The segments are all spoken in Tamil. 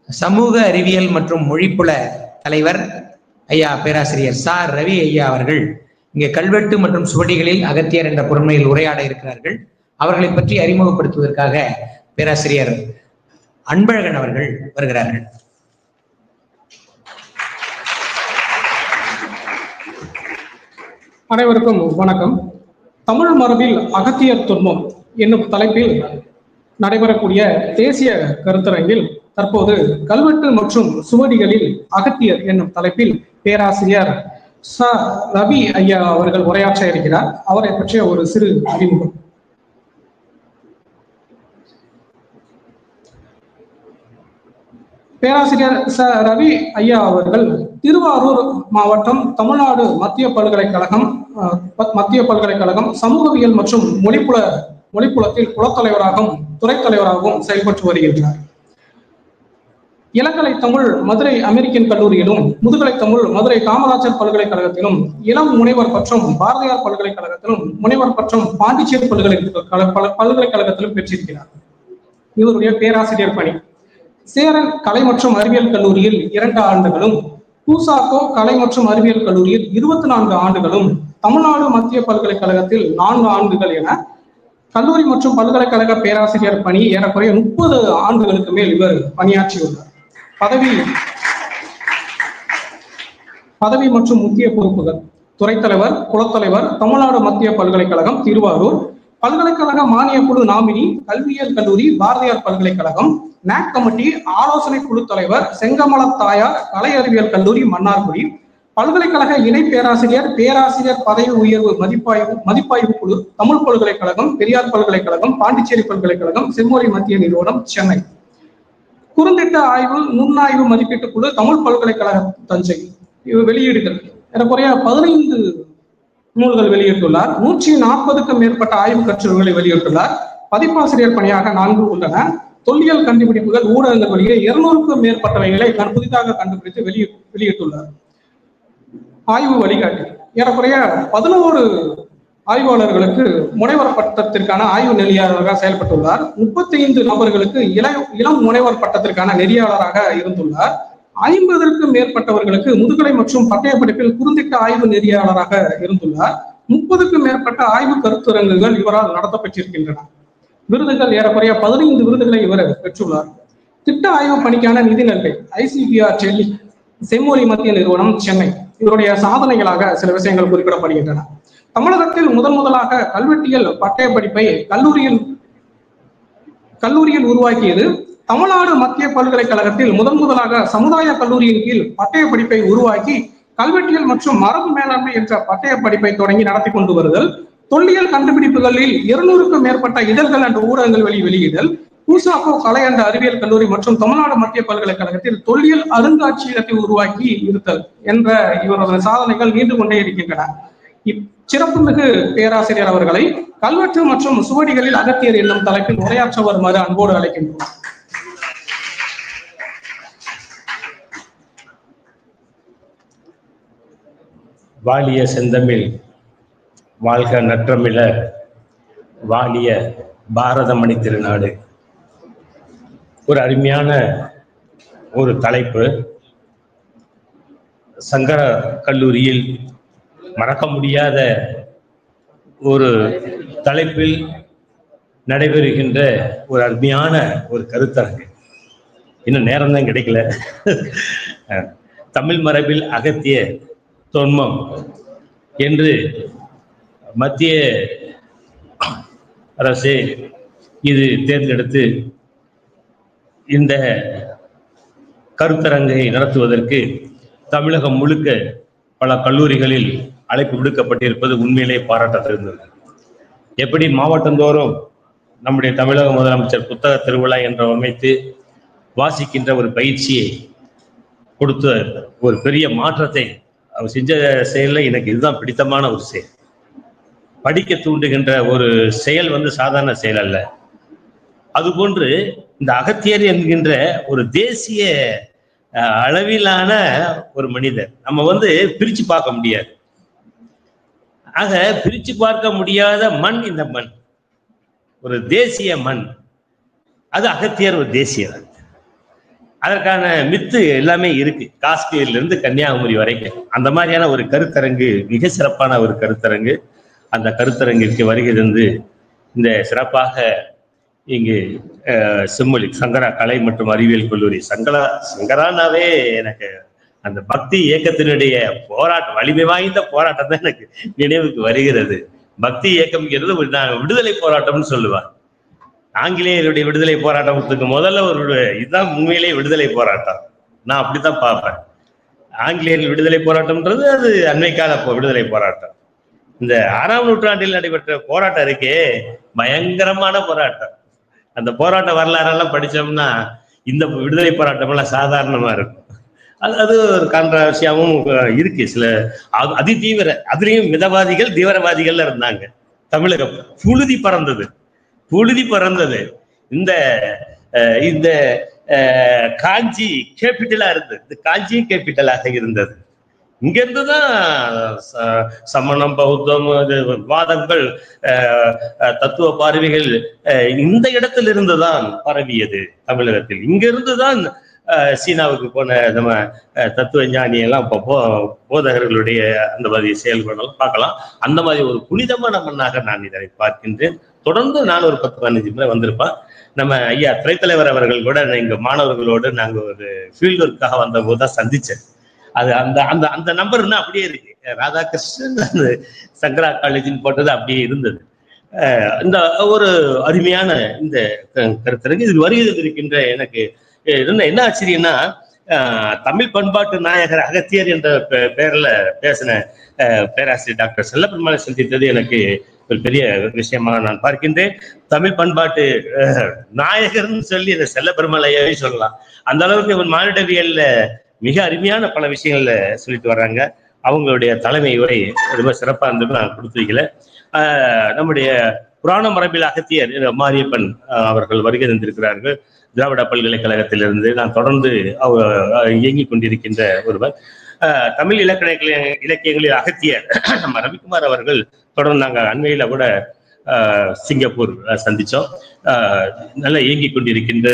சமூக அறிவியல் மற்றும் மொழிப்புல தலைவர் ஐயா பேராசிரியர் ச ரவி ஐயா அவர்கள் இங்கே கல்வெட்டு மற்றும் சுவடிகளில் அகத்தியர் என்ற பொருண்மையில் உரையாட இருக்கிறார்கள். அவர்களை பற்றி அறிமுகப்படுத்துவதற்காக பேராசிரியர் அன்பழகன் அவர்கள் வருகிறார்கள். அனைவருக்கும் வணக்கம். தமிழ் மரபில் அகத்தியர் தொன்மம் என்னும் தலைப்பில் நடைபெறக்கூடிய தேசிய கருத்தரங்கில் தற்போது கல்வெட்டு மற்றும் சுவடிகளில் அகத்தியர் என்னும் தலைப்பில் பேராசிரியர் ச ரவி ஐயா அவர்கள் உரையாற்ற இருக்கிறார். அவரை பற்றிய ஒரு சிறு அறிமுகம். பேராசிரியர் ச ரவி ஐயா அவர்கள் திருவாரூர் மாவட்டம் தமிழ்நாடு மத்திய பல்கலைக்கழகம் சமூகவியல் மற்றும் மொழிப்புலத்தில் குலத்தலைவராகவும் துறை தலைவராகவும் செயல்பட்டு வருகின்றார். இளங்கலை தமிழ் மதுரை அமெரிக்கன் கல்லூரியிலும், முதுகலை தமிழ் மதுரை காமராஜர் பல்கலைக்கழகத்திலும், இளம் முனைவர் பட்டம் பாரதியார் பல்கலைக்கழகத்திலும், முனைவர் பட்டம் பாண்டிச்சேரி பல்கலைக்கழகத்திலும் பெற்றிருக்கிறார். இவருடைய பேராசிரியர் பணி சேரன் கலை மற்றும் அறிவியல் கல்லூரியில் 2 ஆண்டுகளும், பூசாக்கோ கலை மற்றும் அறிவியல் கல்லூரியில் 24 ஆண்டுகளும், தமிழ்நாடு மத்திய பல்கலைக்கழகத்தில் 4 ஆண்டுகள் என கல்லூரி மற்றும் பல்கலைக்கழக பேராசிரியர் பணி ஏறக்குறைய 30 ஆண்டுகளுக்கு மேல் இவர் பணியாற்றியுள்ளார். பதவி மற்றும் முக்கிய பொறுப்புகள்: துறை தலைவர், குலத்தலைவர், தமிழ்நாடு மத்திய பல்கலைக்கழகம் திருவாரூர், பல்கலைக்கழக மானிய குழு நாமினி, கல்வியியல் கல்லூரி பாரதியார் பல்கலைக்கழகம், நாக் கமிட்டி ஆலோசனை குழு தலைவர், செங்கமலத்தாயார் கலை அறிவியல் கல்லூரி மன்னார்குடி, பல்கலைக்கழக இணை பேராசிரியர், பேராசிரியர் பதவி உயர்வு மதிப்பாய்வு குழு தமிழ் பல்கலைக்கழகம், பெரியார் பல்கலைக்கழகம், பாண்டிச்சேரி பல்கலைக்கழகம், செம்மொழி மத்திய நிறுவனம் சென்னை, குறுந்திட்ட ஆய்வு நுண்ணாய்வு மதிப்பீட்டு குழு தமிழ் பல்கலைக்கழகம் தஞ்சை. வெளியீடுகள் ஏறக்குறைய 15 நூல்கள் வெளியிட்டுள்ளார். 140க்கும் மேற்பட்ட ஆய்வு கட்டுரைகளை வெளியிட்டுள்ளார். பதிப்பாசிரியர் பணியாக 4 உள்ளன. தொல்லியல் கண்டுபிடிப்புகள் ஊடகங்கள் வழியே 200க்கும் மேற்பட்டவைகளை புதிதாக கண்டுபிடித்து வெளியிட்டுள்ளார். ஆய்வு வழிகாட்டி ஏறக்குறைய 11 ஆய்வாளர்களுக்கு முனைவர் பட்டத்திற்கான ஆய்வு நெறியாளராக செயல்பட்டுள்ளார். 35 நபர்களுக்கு இளம் முனைவர் பட்டத்திற்கான நெறியாளராக இருந்துள்ளார். 50க்கும் மேற்பட்டவர்களுக்கு முதுகலை மற்றும் பட்டய படிப்பில் குறுந்திட்ட ஆய்வு நெறியாளராக இருந்துள்ளார். 30க்கும் மேற்பட்ட ஆய்வு கருத்தரங்குகள் இவரால் நடத்தப்பட்டிருக்கின்றன. விருதுகள் ஏறக்குறைய 15 விருதுகளை இவர் பெற்றுள்ளார். திட்ட ஆய்வு பணிக்கான நிதி நல்கை ICPR டெல்லி, செம்மொழி மத்திய நிறுவனம் சென்னை. இவருடைய சாதனைகளாக சில விஷயங்கள் குறிப்பிடப்படுகின்றன. தமிழகத்தில் முதலாக கல்வெட்டியல் பட்டய படிப்பை கல்லூரியில் உருவாக்கியது. தமிழ்நாடு மத்திய பல்கலைக்கழகத்தில் முதலாக சமுதாய கல்லூரியின் கீழ் பட்டய படிப்பை உருவாக்கி கல்வெட்டியல் மற்றும் மரபு மேலாண்மை என்ற பட்டய படிப்பை தொடங்கி நடத்தி கொண்டு வருதல். தொல்லியல் கண்டுபிடிப்புகளில் 200க்கும் மேற்பட்ட இதழ்கள் என்ற ஊடகங்கள் வெளியிடல். பூசாக்கோ கலை என்ற அறிவியல் கல்லூரி மற்றும் தமிழ்நாடு மத்திய பல்கலைக்கழகத்தில் தொல்லியல் அருங்காட்சியகத்தை உருவாக்கி இருத்தல் என்ற இவரது சாதனைகள் நீண்டு கொண்டே இருக்கின்றன. இச்சிறப்புமிகு பேராசிரியர் அவர்களை கல்வெட்டு மற்றும் சுவடிகளில் அகத்தியர் என்னும் தலைப்பில் உரையாற்ற வருமாறு அன்போடு அழைக்கின்றோம். வாழிய செந்தமிழ் வாழ்க நற்றமிழ, வாழிய பாரதமணி திருநாடு. ஒரு அருமையான ஒரு தலைப்பு. சங்கர கல்லூரியில் மறக்க முடியாத ஒரு தலைப்பில் நடைபெறுகின்ற ஒரு அருமையான ஒரு கருத்தரங்கு. இன்னும் நேரம்தான் கிடைக்கல. தமிழ் மரபில் அகத்திய தொன்மம் என்று மத்திய அரசு இது தேர்ந்தெடுத்து இந்த கருத்தரங்கை நடத்துவதற்கு தமிழகம் முழுக்க பல கல்லூரிகளில் அழைப்பு விடுக்கப்பட்டிருப்பது உண்மையிலே பாராட்டத்தகுந்தது. எப்படி மாவட்டந்தோறும் நம்முடைய தமிழக முதலமைச்சர் புத்தக திருவிழா என்று அமைத்து வாசிக்கின்ற ஒரு பயிற்சியை கொடுத்த ஒரு பெரிய மாற்றத்தை அவர் செஞ்ச செயலில் எனக்கு இதுதான் பிடித்தமான ஒரு செயல். படிக்க தூண்டுகின்ற ஒரு செயல் சாதாரண செயல் அல்ல. அதுபோன்று இந்த அகத்தியர் என்கின்ற ஒரு தேசிய அளவிலான ஒரு மனிதர் நம்ம பிரிச்சு பார்க்க முடியாது. ஆக பிரிச்சு பார்க்க முடியாத மண் இந்த மண், ஒரு தேசிய மண். அது அகத்தியர் ஒரு தேசியர். அதற்கான மித்து எல்லாமே இருக்கு. காஷ்மீர்ல இருந்து கன்னியாகுமரி வரைக்கும் அந்த மாதிரியான ஒரு கருத்தரங்கு, மிக சிறப்பான ஒரு கருத்தரங்கு. அந்த கருத்தரங்கிற்கு வருகை தந்து இந்த சிறப்பாக இங்கு செம்மொழி சங்கரா கலை மற்றும் அறிவியல் கல்லூரி, சங்கரானாவே எனக்கு அந்த பக்தி இயக்கத்தினுடைய போராட்டம், வலிமை வாய்ந்த போராட்டம் தான் எனக்கு நினைவுக்கு வருகிறது. பக்தி இயக்கம்ங்கிறது நான் விடுதலை போராட்டம்னு சொல்லுவேன். ஆங்கிலேயருடைய விடுதலை போராட்டத்துக்கு முதல்ல இதுதான் உண்மையிலேயே விடுதலை போராட்டம். நான் அப்படித்தான் பார்ப்பேன். ஆங்கிலேயர்கள் விடுதலை போராட்டம்ன்றது அது அண்மை கால விடுதலை போராட்டம். இந்த 6ஆம் நூற்றாண்டில் நடைபெற்ற போராட்டம் இருக்கே, பயங்கரமான போராட்டம். அந்த போராட்ட வரலாறெல்லாம் படிச்சோம்னா இந்த விடுதலை போராட்டம் எல்லாம் சாதாரணமா இருக்கும். அது ஒரு கான்ட்ரவர்சியாவும் இருக்கு. சில அதி தீவிர, அதுலயும் மிதவாதிகள் தீவிரவாதிகள் இருந்தாங்க. தமிழகம் புழுதி பறந்தது. இந்த இந்த காஞ்சி கேபிட்டலா இருந்தது. இந்த காஞ்சியும் கேபிட்டலாக இருந்தது. இங்க இருந்துதான் சமணம், பௌத்தம், வாதங்கள், தத்துவ பார்வைகள் இந்த இடத்துல இருந்துதான் பரவியது தமிழகத்தில். இங்க இருந்துதான் சீனாவுக்கு போன நம்ம தத்துவ ஞானி எல்லாம் இப்போ போதகர்களுடைய அந்த மாதிரி செயல்பாடெல்லாம் பார்க்கலாம். அந்த மாதிரி ஒரு புனிதமான மண்ணாக நான் இதனை பார்க்கின்றேன். தொடர்ந்து நான் ஒரு 10-15 முறை வந்திருப்பேன். நம்ம ஐயா துறைத்தலைவர் அவர்கள் கூட எங்க மாணவர்களோடு நாங்க ஒரு ஃபீல்டு ஒர்க்காக வந்த போது தான் சந்திச்சேன். அது அந்த அந்த அந்த நம்பர்னா அப்படியே இருக்கு. ராதாகிருஷ்ணன் சங்கரா காலேஜின் போட்டது அப்படியே இருந்தது. இந்த ஒரு அருமையான இந்த கருத்தரங்கு இது வருகை இருக்கின்ற எனக்கு என்ன ஆச்சரியம்னா, தமிழ் பண்பாட்டு நாயகர் அகத்தியர் என்ற பெயர்ல பேசின பேராசிரியர் டாக்டர் செல்லப்பெருமாளை சந்தித்தது எனக்கு ஒரு பெரிய விஷயமாக நான் பார்க்கின்றேன். தமிழ் பண்பாட்டு நாயகர்னு சொல்லி இந்த செல்லப்பெருமாளையாவே சொல்லலாம். அந்த அளவுக்கு இவன் மானிடவியல்ல மிக அருமையான பல விஷயங்கள்ல சொல்லிட்டு வர்றாங்க. அவங்களுடைய தலைமை உரை ரொம்ப சிறப்பா இருந்தது. நான் கொடுத்து வைக்கல. நம்முடைய புராண மரபில் அகத்தியர் மாரியப்பன் அவர்கள் வருகை தந்திருக்கிறார்கள். திராவிட பல்கலைக்கழகத்திலிருந்து நான் தொடர்ந்து இயங்கிக் கொண்டிருக்கின்ற ஒருவர். தமிழ் இலக்கியங்களில் அகத்தியர் நம்ம ரவிக்குமார் அவர்கள் தொடர்ந்து நாங்கள் அண்மையில கூட சிங்கப்பூர் சந்திச்சோம். நல்லா இயங்கிக் கொண்டிருக்கின்ற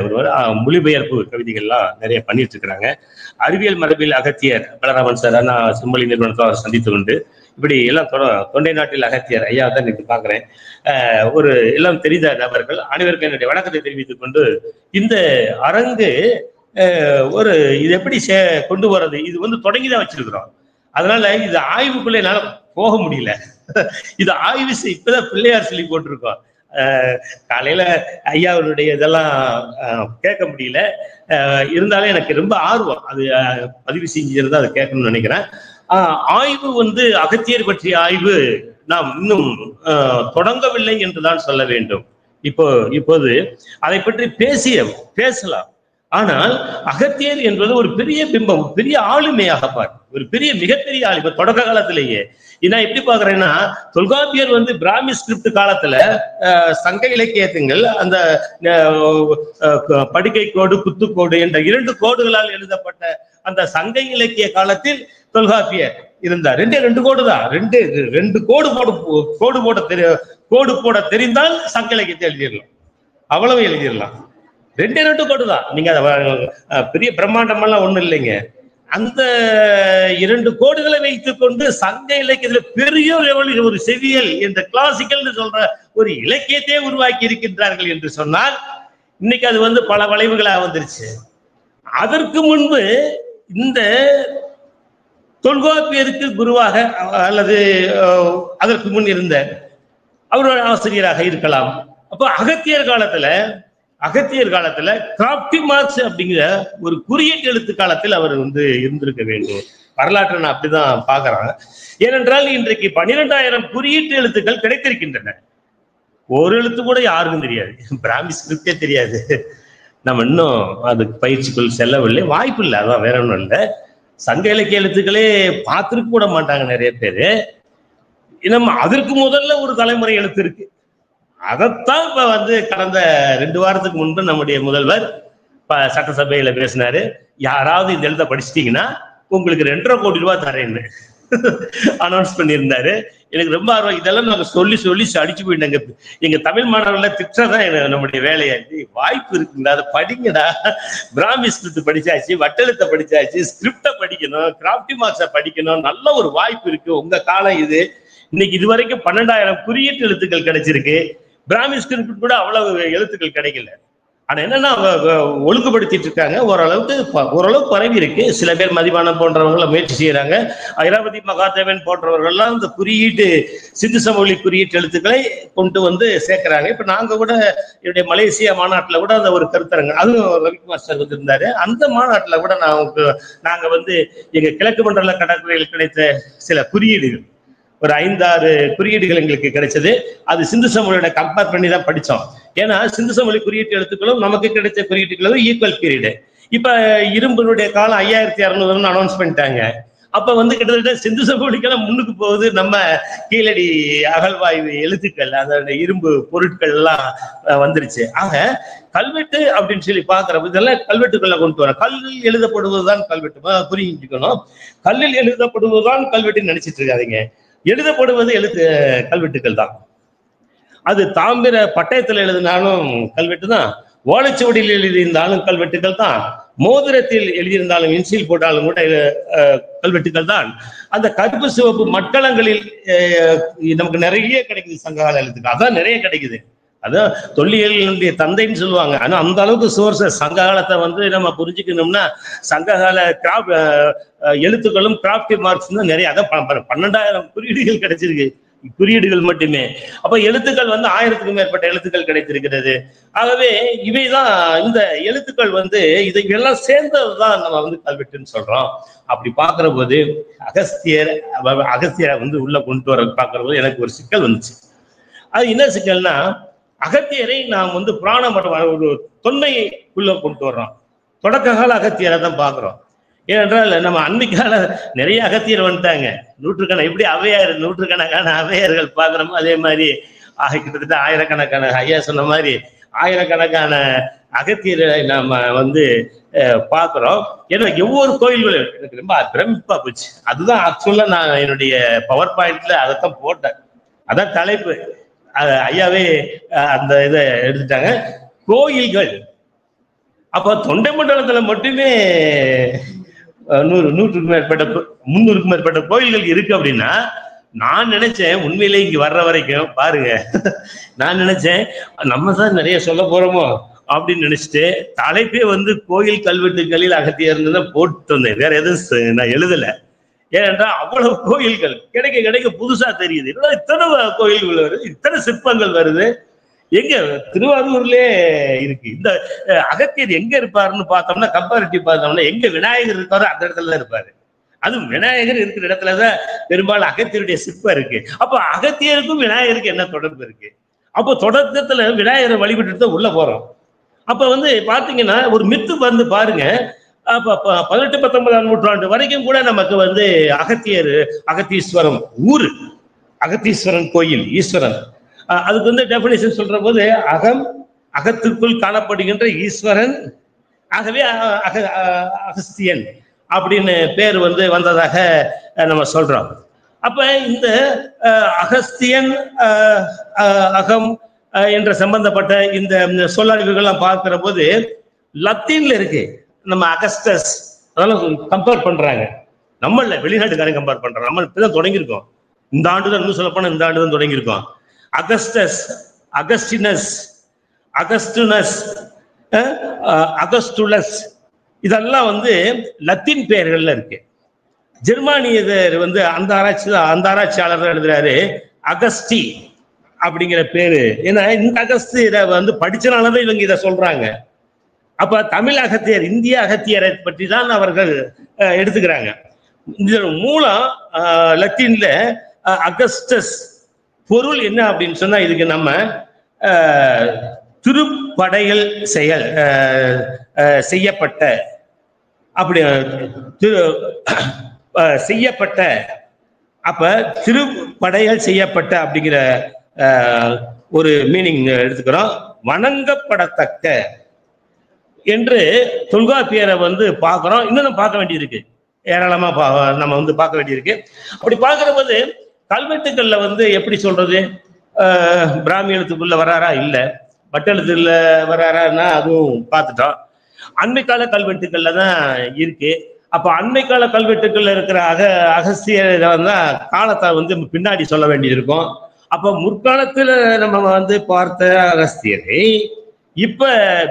ஒருவர். மொழிபெயர்ப்பு கவிதைகள்லாம் நிறைய பண்ணிட்டு இருக்கிறாங்க. அறிவியல் மரபில் அகத்தியர் பலராமன் சார் நான் செம்மொழி நிறுவனத்தில் சந்தித்து கொண்டு இப்படி எல்லாம் தொண்டை நாட்டில் அகத்தியர் ஐயா தான் இன்னைக்கு பார்க்குறேன். ஒரு எல்லாம் தெரிந்த நபர்கள் அனைவருக்கும் என்னுடைய வணக்கத்தை தெரிவித்துக் கொண்டு இந்த அரங்கு ஒரு இது எப்படி கொண்டு வர்றது, இது தொடங்கிதான் வச்சிருக்கிறோம். அதனால இது ஆய்வுக்குள்ள என்னால போக முடியல. இது ஆய்வு இப்பதான் பிள்ளையார் சொல்லி போட்டிருக்கோம். காலையில ஐயாவுடைய இதெல்லாம் கேட்க முடியல. இருந்தாலும் எனக்கு ரொம்ப ஆர்வம், அது பதிவு செஞ்சிருந்தா அதை கேட்கணும்னு நினைக்கிறேன். ஆய்வு அகத்தியர் பற்றிய ஆய்வு நாம் இன்னும் தொடங்கவில்லை என்றுதான் சொல்ல வேண்டும். இப்போது அதை பற்றி பேசலாம். ஆனால் அகத்தியர் என்பது ஒரு பெரிய பிம்பம், பெரிய ஆளுமையாக பார், ஒரு மிகப்பெரிய ஆளுமை தொடக்க காலத்திலேயே. நான் எப்படி பாக்குறேன்னா, தொல்காப்பியர் பிராமி ஸ்கிரிப்ட் காலத்துல சங்க இலக்கியத்துங்கள் அந்த படுக்கை கோடு குத்துக்கோடு என்ற 2 கோடுகளால் எழுதப்பட்ட அந்த சங்க இலக்கிய காலத்தில் தொல்காப்பியர் இருந்தார். 2 கோடு தான், 2 கோடு போட தெரிந்தால் சங்க இலக்கியத்தை எழுதிடலாம், அவ்வளவு எழுதிடலாம். 2 கோடு தான். நீங்க பெரிய பிரம்மாண்டமெல்லாம் ஒண்ணும் இல்லைங்க. அந்த 2 கோடுகளை வைத்துக் கொண்டு சங்க இலக்கியத்துல பெரிய ஒரு செவியல் என்ற கிளாசிக்கல் சொல்ற ஒரு இலக்கியத்தையே உருவாக்கி இருக்கின்றார்கள் என்று சொன்னால் இன்னைக்கு அது பல வளைவுகளாக வந்துருச்சு. அதற்கு முன்பு இந்த தொல்காப்பியருக்கு குருவாக அல்லது அதற்கு முன் இருந்த அவரோட ஆசிரியராக இருக்கலாம். அப்போ அகத்தியர் காலத்துல கிராப்டி மார்க்ஸ் அப்படிங்கிற ஒரு குறியீட்டு எழுத்து காலத்தில் அவர் இருந்திருக்க வேண்டும். வரலாற்றை நான் அப்படிதான் பாக்குறேன். ஏனென்றால் இன்றைக்கு 12,000 குறியீட்டு எழுத்துக்கள் கிடைத்திருக்கின்றன. ஒரு எழுத்து கூட யாருக்கும் தெரியாது, பிராமி ஸ்கிரிப்டே தெரியாது. நம்ம இன்னும் அதுக்கு பயிற்சிக்குள் செல்லவில்லை, வாய்ப்பு இல்லை. அதான் வேற ஒன்றும் இல்லை. சங்க இலக்கிய எழுத்துக்களே பார்த்துருக்க கூட மாட்டாங்க நிறைய பேரு. நம்ம அதற்கு முதல்ல ஒரு தலைமுறை எழுத்து இருக்கு. அதைத்தான் இப்ப கடந்த 2 வாரத்துக்கு முன்பு நம்முடைய முதல்வர் சட்டசபையில பேசினாரு. யாராவது இந்த எழுத படிச்சிட்டீங்கன்னா உங்களுக்கு 2.5 கோடி ரூபாய் தரேன்னு. அனௌன்ஸ் பண்ணியிருந்தாரு. எனக்கு ரொம்ப ஆர்வம். இதெல்லாம் நாங்க சொல்லி சொல்லி அடிச்சு போயிட்டாங்க. எங்க தமிழ் மாணவர்களை திட்டதான் நம்முடைய வேலையா. வாய்ப்பு இருக்குங்களா, அதை படிங்கடா. பிராமி ஸ்கிரிப்ட் படிச்சாச்சு, வட்டெழுத்தை படிச்சாச்சு, ஸ்கிரிப்டை படிக்கணும், கிராஃப்டி மார்க்ஸை படிக்கணும். நல்ல ஒரு வாய்ப்பு இருக்கு. உங்க காலம் இது. இன்னைக்கு இது வரைக்கும் 12,000 குறியீட்டு எழுத்துக்கள் கிடைச்சிருக்கு. பிராமி ஸ்கிரிப்ட் கூட அவ்வளவு எழுத்துக்கள் கிடைக்கல. ஆனா என்னன்னா ஒழுங்குபடுத்திட்டு இருக்காங்க. ஓரளவுக்கு பரவி இருக்கு. சில பேர் மதிவானம் போன்றவங்களை முயற்சி செய்யறாங்க. ஐராவதி மகாதேவன் போன்றவர்கள்லாம் இந்த குறியீட்டு சிந்து சமவெளி குறியீட்டு எழுத்துக்களை கொண்டு வந்து சேர்க்கிறாங்க. இப்ப நாங்க கூட என்னுடைய மலேசியா மாநாட்டுல கூட அந்த ஒரு கருத்தரங்க, அதுவும் ரவிக்குமார் சார் வந்து இருந்தாரு. அந்த மாநாட்டுல கூட நாங்க வந்து எங்க கிழக்கு மண்டல கடற்கரையில் கிடைத்த சில குறியீடுகள், ஒரு 5-6 குறியீடுகள் எங்களுக்கு கிடைச்சது. அது சிந்து சமவெளியோட கம்பேர் பண்ணி தான் படிச்சோம். ஏன்னா சிந்து சமவெளி குறியீட்டு எழுத்துக்களும் நமக்கு கிடைச்ச குறியீட்டுகளும் ஈக்குவல் பீரியடு. இப்ப இரும்புடைய காலம் 5600 அனௌன்ஸ் பண்ணிட்டாங்க. அப்ப வந்து கிட்டத்தட்ட சிந்து சமவெளிக்கெல்லாம் முன்னுக்கு போகுது நம்ம கீழடி அகழ்வாய்வு எழுத்துக்கள், அதோட இரும்பு பொருட்கள் எல்லாம் வந்துருச்சு. ஆக கல்வெட்டு அப்படின்னு சொல்லி பாக்குறப்ப இதெல்லாம் கல்வெட்டுக்குள்ள கொண்டு வர. கல்லில் எழுதப்படுவதுதான் கல்வெட்டு, புரிஞ்சுக்கணும். கல்லில் எழுதப்படுவதுதான் கல்வெட்டுன்னு நினைச்சிட்டு இருக்காதீங்க. எழுதப்படுவது கல்வெட்டுக்கள் தான். அது தாமிர பட்டயத்தில் எழுதினாலும் கல்வெட்டு தான், ஓலைச்சுவடியில் எழுதியிருந்தாலும் கல்வெட்டுகள் தான், மோதிரத்தில் எழுதியிருந்தாலும் இன்சில் போட்டாலும் கூட கல்வெட்டுகள் தான். அந்த கருப்பு சிவப்பு மட்களங்களில் நமக்கு நிறைய கிடைக்குது. சங்ககால எழுத்துக்கள் அதான் நிறைய கிடைக்குது. அதான் தொல்லியலினுடைய தந்தைன்னு சொல்லுவாங்க. ஆனா அந்த அளவுக்கு சோர்சஸ் சங்க காலத்தை வந்து நம்ம புரிஞ்சுக்கணும்னா சங்ககால எழுத்துக்களும் கிராஃப்டி மார்க்ஸ் தான் நிறைய. அதான் 12,000 குறியீடுகள் கிடைச்சிருக்கு, குறியீடுகள் மட்டுமே. அப்ப எழுத்துக்கள் வந்து 1000க்கும் மேற்பட்ட எழுத்துக்கள் கிடைத்திருக்கிறது. ஆகவே இவைதான் இந்த எழுத்துக்கள் வந்து இதெல்லாம் சேர்ந்ததுதான் நம்ம வந்து கல்வெட்டுன்னு சொல்றோம். அப்படி பாக்குற போது அகஸ்தியரை வந்து உள்ள கொண்டு வர பாக்குற போது எனக்கு ஒரு சிக்கல் வந்துச்சு. அது என்ன சிக்கல்னா, அகத்தியரை நாம் வந்து புராண மற்றும் ஒரு தொன்மைக்குள்ள கொண்டு வர்றோம். தொடக்க கால அகத்தியரை தான் பாக்குறோம். ஏனென்றால் நம்ம அன்னைக்கால நிறைய அகத்தியர் வந்துட்டாங்க. எப்படி நூற்றுக்கணக்கான அவையர்கள் பாக்குறோமோ அதே மாதிரி கிட்டத்தட்ட ஆயிரக்கணக்கான, ஐயா சொன்ன மாதிரி ஆயிரக்கணக்கான அகத்தியரை நாம வந்து பாக்குறோம். ஏன்னா ஒவ்வொரு கோயில்களும் எனக்கு ரொம்ப பிரமிப்பா போச்சு. அதுதான் ஆக்சுவலா நான் என்னுடைய பவர் பாயிண்ட்ல அதைத்தான் போட்டேன். அதான் தலைப்பு. ஐயாவே அந்த இதை எடுத்துட்டாங்க. கோயில்கள் அப்ப தொண்டை மண்டலத்துல மட்டுமே 100க்கும் மேற்பட்ட 300க்கும் மேற்பட்ட கோயில்கள் இருக்கு அப்படின்னா, நான் நினைச்சேன் உண்மையிலே இங்க வர்ற வரைக்கும் பாருங்க, நான் நினைச்சேன் நம்ம தான் நிறைய சொல்ல போறோமோ அப்படின்னு நினைச்சிட்டு தலைப்பே வந்து கோயில் கல்வெட்டுகளில் அகத்தியர்னு தான் போட்டு வந்தேன். வேற எதுவும் நான் எழுதல. ஏனென்றால் அவ்வளவு கோயில்கள் கிடைக்க கிடைக்க புதுசா தெரியுது. இத்தனை கோயில்கள் வருது, இத்தனை சிற்பங்கள் வருது. எங்க திருவாரூர்லயே இருக்கு. இந்த அகத்தியர் எங்க இருப்பாருன்னு பார்த்தோம்னா, கம்பேரிட்டிவ் பார்த்தோம்னா எங்க விநாயகர் இருக்காரோ அந்த இடத்துல தான் இருப்பாரு. அது விநாயகர் இருக்கிற இடத்துலதான் பெரும்பாலும் அகத்தியருடைய சிற்பம் இருக்கு. அப்ப அகத்தியருக்கும் விநாயகருக்கு என்ன தொடர்பு இருக்கு? அப்போ தொடக்கத்துல விநாயகரை வழிபட்டு தான் உள்ள போறோம். அப்ப வந்து பாத்தீங்கன்னா ஒரு மித்து வந்து பாருங்க, அப்ப 18, 19ஆம் நூற்றாண்டு வரைக்கும் கூட நமக்கு வந்து அகத்தீஸ்வரம் ஊரு, அகத்தீஸ்வரன் கோயில், ஈஸ்வரன். அதுக்கு வந்து டெபினிஷன் சொல்ற போது அகத்துக்குள் காணப்படுகின்ற ஈஸ்வரன், ஆகவே அகஸ்தியன் அப்படின்னு பேர் வந்து வந்ததாக நம்ம சொல்றோம். அப்ப இந்த அகஸ்தியன் அகம் என்ற சம்பந்தப்பட்ட இந்த சொல்லாய்வுகள்லாம் பார்க்கிற போது லத்தீன்ல இருக்கு. நம்ம அகஸ்டஸ் அதெல்லாம் கம்பேர் பண்றாங்க. நம்மள வெளிநாட்டுக்காரங்க கம்பேர் பண்றாங்க. நம்ம இப்பதான் தொடங்கியிருக்கோம். இந்த ஆண்டு தான், இன்னும் சொல்ல போனா இந்த ஆண்டு தான் தொடங்கியிருக்கோம். அகஸ்டஸ், அகஸ்டினஸ், அகஸ்டுனஸ், அகஸ்டுலஸ் இதெல்லாம் வந்து லத்தீன் பெயர்கள்ல இருக்கு. ஜெர்மானியர் வந்து அந்த ஆராய்ச்சியாளர் எழுதுறாரு அகஸ்டி அப்படிங்கிற பேரு. ஏன்னா இந்த அகஸ்தியரை வந்து படிச்சனாலதான் இவங்க இதை சொல்றாங்க. அப்ப தமிழ் அகத்தியர், இந்திய அகத்தியரை பற்றி தான் அவர்கள் எடுத்துக்கிறாங்க. இதன் மூலம் லத்தீன்ல அகஸ்டஸ் பொருள் என்ன அப்படின்னு சொன்னா, இதுக்கு நம்ம திருப்படைகள் செய்யப்பட்ட அப்படி செய்யப்பட்ட, அப்ப திருப்படைகள் செய்யப்பட்ட அப்படிங்கிற ஒரு மீனிங் எடுத்துக்கிறோம். வணங்கப்படத்தக்க என்று தொல்காப்பியரை வந்து பார்க்கிறோம். இன்னும் பார்க்க வேண்டியிருக்கு. ஏராளமா நம்ம வந்து பார்க்க வேண்டியிருக்கு. அப்படி பார்க்கிற போது கல்வெட்டுக்கள்ல வந்து எப்படி சொல்றது, பிராமி எழுத்துக்குள்ள வராரா, இல்ல வட்டெழுத்துல வராரான்னா அதுவும் பார்த்துட்டோம். அண்மை கால கல்வெட்டுக்கள்ல தான் இருக்கு. அப்ப அண்மை கால கல்வெட்டுக்கள்ல இருக்கிற அகஸ்தியர் தான் காலத்தை வந்து பின்னாடி சொல்ல வேண்டியது இருக்கும். அப்ப முற்காலத்துல நம்ம வந்து பார்த்த அகஸ்தியரை இப்ப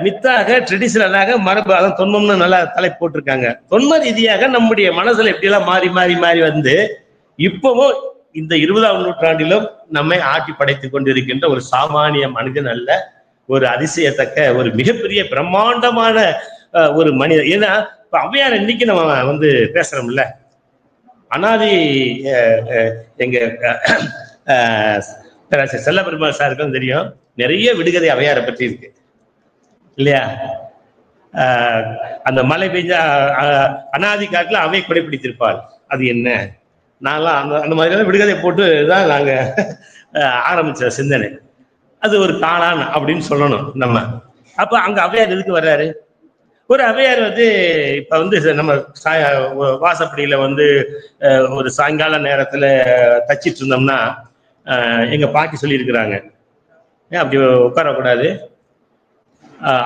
மித்தாக ட்ரெடிஷனலாக மரபு, அதான் தொன்மம்னு நல்லா தலை போட்டிருக்காங்க. தொன்ம ரீதியாக நம்முடைய மனசுல எப்படி எல்லாம் மாறி மாறி மாறி வந்து இப்பவும் இந்த 20ஆம் நூற்றாண்டிலும் நம்மை ஆட்டி படைத்துக் கொண்டிருக்கின்ற ஒரு சாமானிய மனிதன் அல்ல, ஒரு அதிசயத்தக்க ஒரு மிகப்பெரிய பிரம்மாண்டமான ஒரு மனிதன். ஏன்னா இப்ப ஔவையார் இன்னைக்கு நம்ம வந்து பேசுறோம்ல, அனாதி எங்க செல்லபெருமாள் சாருக்கும் தெரியும், நிறைய விடுகதை ஔவையாரை பற்றி இருக்கு இல்லையா. அந்த மழை பெஞ்சா அனாதி காட்டுல அவை குடைப்பிடித்திருப்பாள், அது என்ன, நான்லாம் அந்த மாதிரியான விடுகதை போட்டு தான் நாங்க ஆரம்பிச்ச சிந்தனை. அது ஒரு காளான் அப்படின்னு சொல்லணும் நம்ம. அப்ப அங்க ஔவையார் எதுக்கு வர்றாரு? ஒரு ஔவையார் வந்து இப்ப வந்து நம்ம வாசப்படியில வந்து ஒரு சாயங்கால நேரத்துல தச்சிட்டு இருந்தோம்னா எங்க பாட்டி சொல்லியிருக்கிறாங்க, ஏன் அப்படி உட்காரக்கூடாது,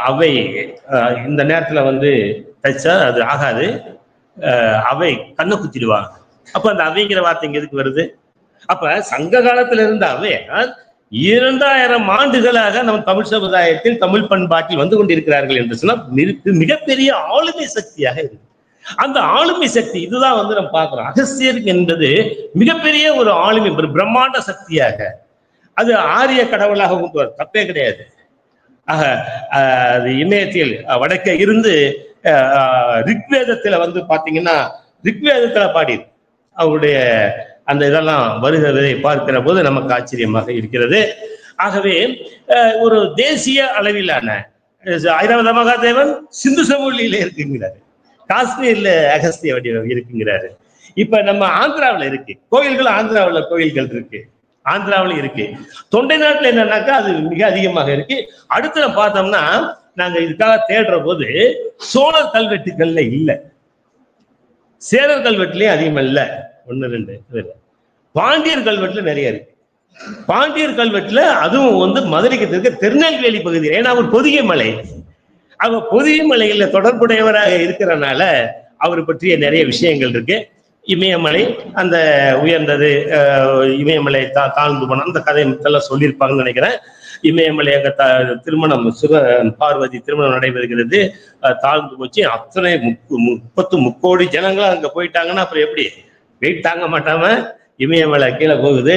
அவை இந்த நேரத்துல வந்து தைச்சா அது ஆகாது, அவை கண்ணை குத்திடுவாங்க. அப்ப அந்த அவைங்கிற வார்த்தை இங்க எதுக்கு வருது? அப்ப சங்க காலத்துல இருந்த அவையார் 2000 ஆண்டுகளாக நம்ம தமிழ் சமுதாயத்தில் தமிழ் பண்பாட்டில் வந்து கொண்டிருக்கிறார்கள் என்று சொன்னா மிகப்பெரிய ஆளுமை சக்தியாக இருக்கு. அந்த ஆளுமை சக்தி இதுதான் வந்து நம்ம பார்க்கிறோம். அகஸ்தியர் என்பது மிகப்பெரிய ஒரு ஆளுமை, ஒரு பிரம்மாண்ட சக்தியாக, அது ஆரிய கடவுளாக கொண்டு வர தப்பே கிடையாது. ஆக அது இமயத்தில் வடக்கே இருந்து ரிக்வேதத்துல வந்து பாத்தீங்கன்னா ரிக்வேதத்துல பாடி அவருடைய அந்த இதெல்லாம் வருகிறதை பார்க்கிற போது நமக்கு ஆச்சரியமாக இருக்கிறது. ஆகவே ஒரு தேசிய அளவிலான ஐராவத மகாதேவன் சிந்து சமவெளியில இருக்குங்கிறாரு, காஷ்மீர்ல அகஸ்திய வடிவம் இருக்குங்கிறாரு. இப்ப நம்ம ஆந்திராவில் இருக்கு கோயில்கள், ஆந்திராவில் கோயில்கள் இருக்கு, ஆந்திராவிலும் இருக்கு. தொண்டை நாட்டுல என்னன்னாக்கா அது மிக அதிகமாக இருக்கு. அடுத்து நம்ம பார்த்தோம்னா நாங்க இதுக்காக தேடுற போது சோழர் கல்வெட்டுகள்ல இல்ல, சேரர் கல்வெட்டுலயும் அதிகமா இல்ல, 1 2 பாண்டியர் கல்வெட்டுல நிறைய இருக்கு. பாண்டியர் கல்வெட்டுல அதுவும் வந்து மதுரைக்கு இருக்க திருநெல்வேலி பகுதி, ஏன்னா அவர் பொதிகை மலை, அவர் பொதிகை மலையில தொடர்புடையவராக இருக்கிறனால அவர் பற்றிய நிறைய விஷயங்கள் இருக்கு. இமயமலை அந்த உயர்ந்தது, இமயமலை தாழ்ந்து போன அந்த கதை எல்லாம் சொல்லியிருப்பாங்கன்னு நினைக்கிறேன். இமயமலை அங்க திருமணம் பார்வதி திருமணம் நடைபெறுகிறது, தாழ்ந்து போச்சு. அத்தனை 30 முக்கோடி ஜனங்களும் அங்க போயிட்டாங்கன்னா அப்புறம் எப்படி வெயிட் தாங்க மாட்டாம இமயமலை கீழே போகுது.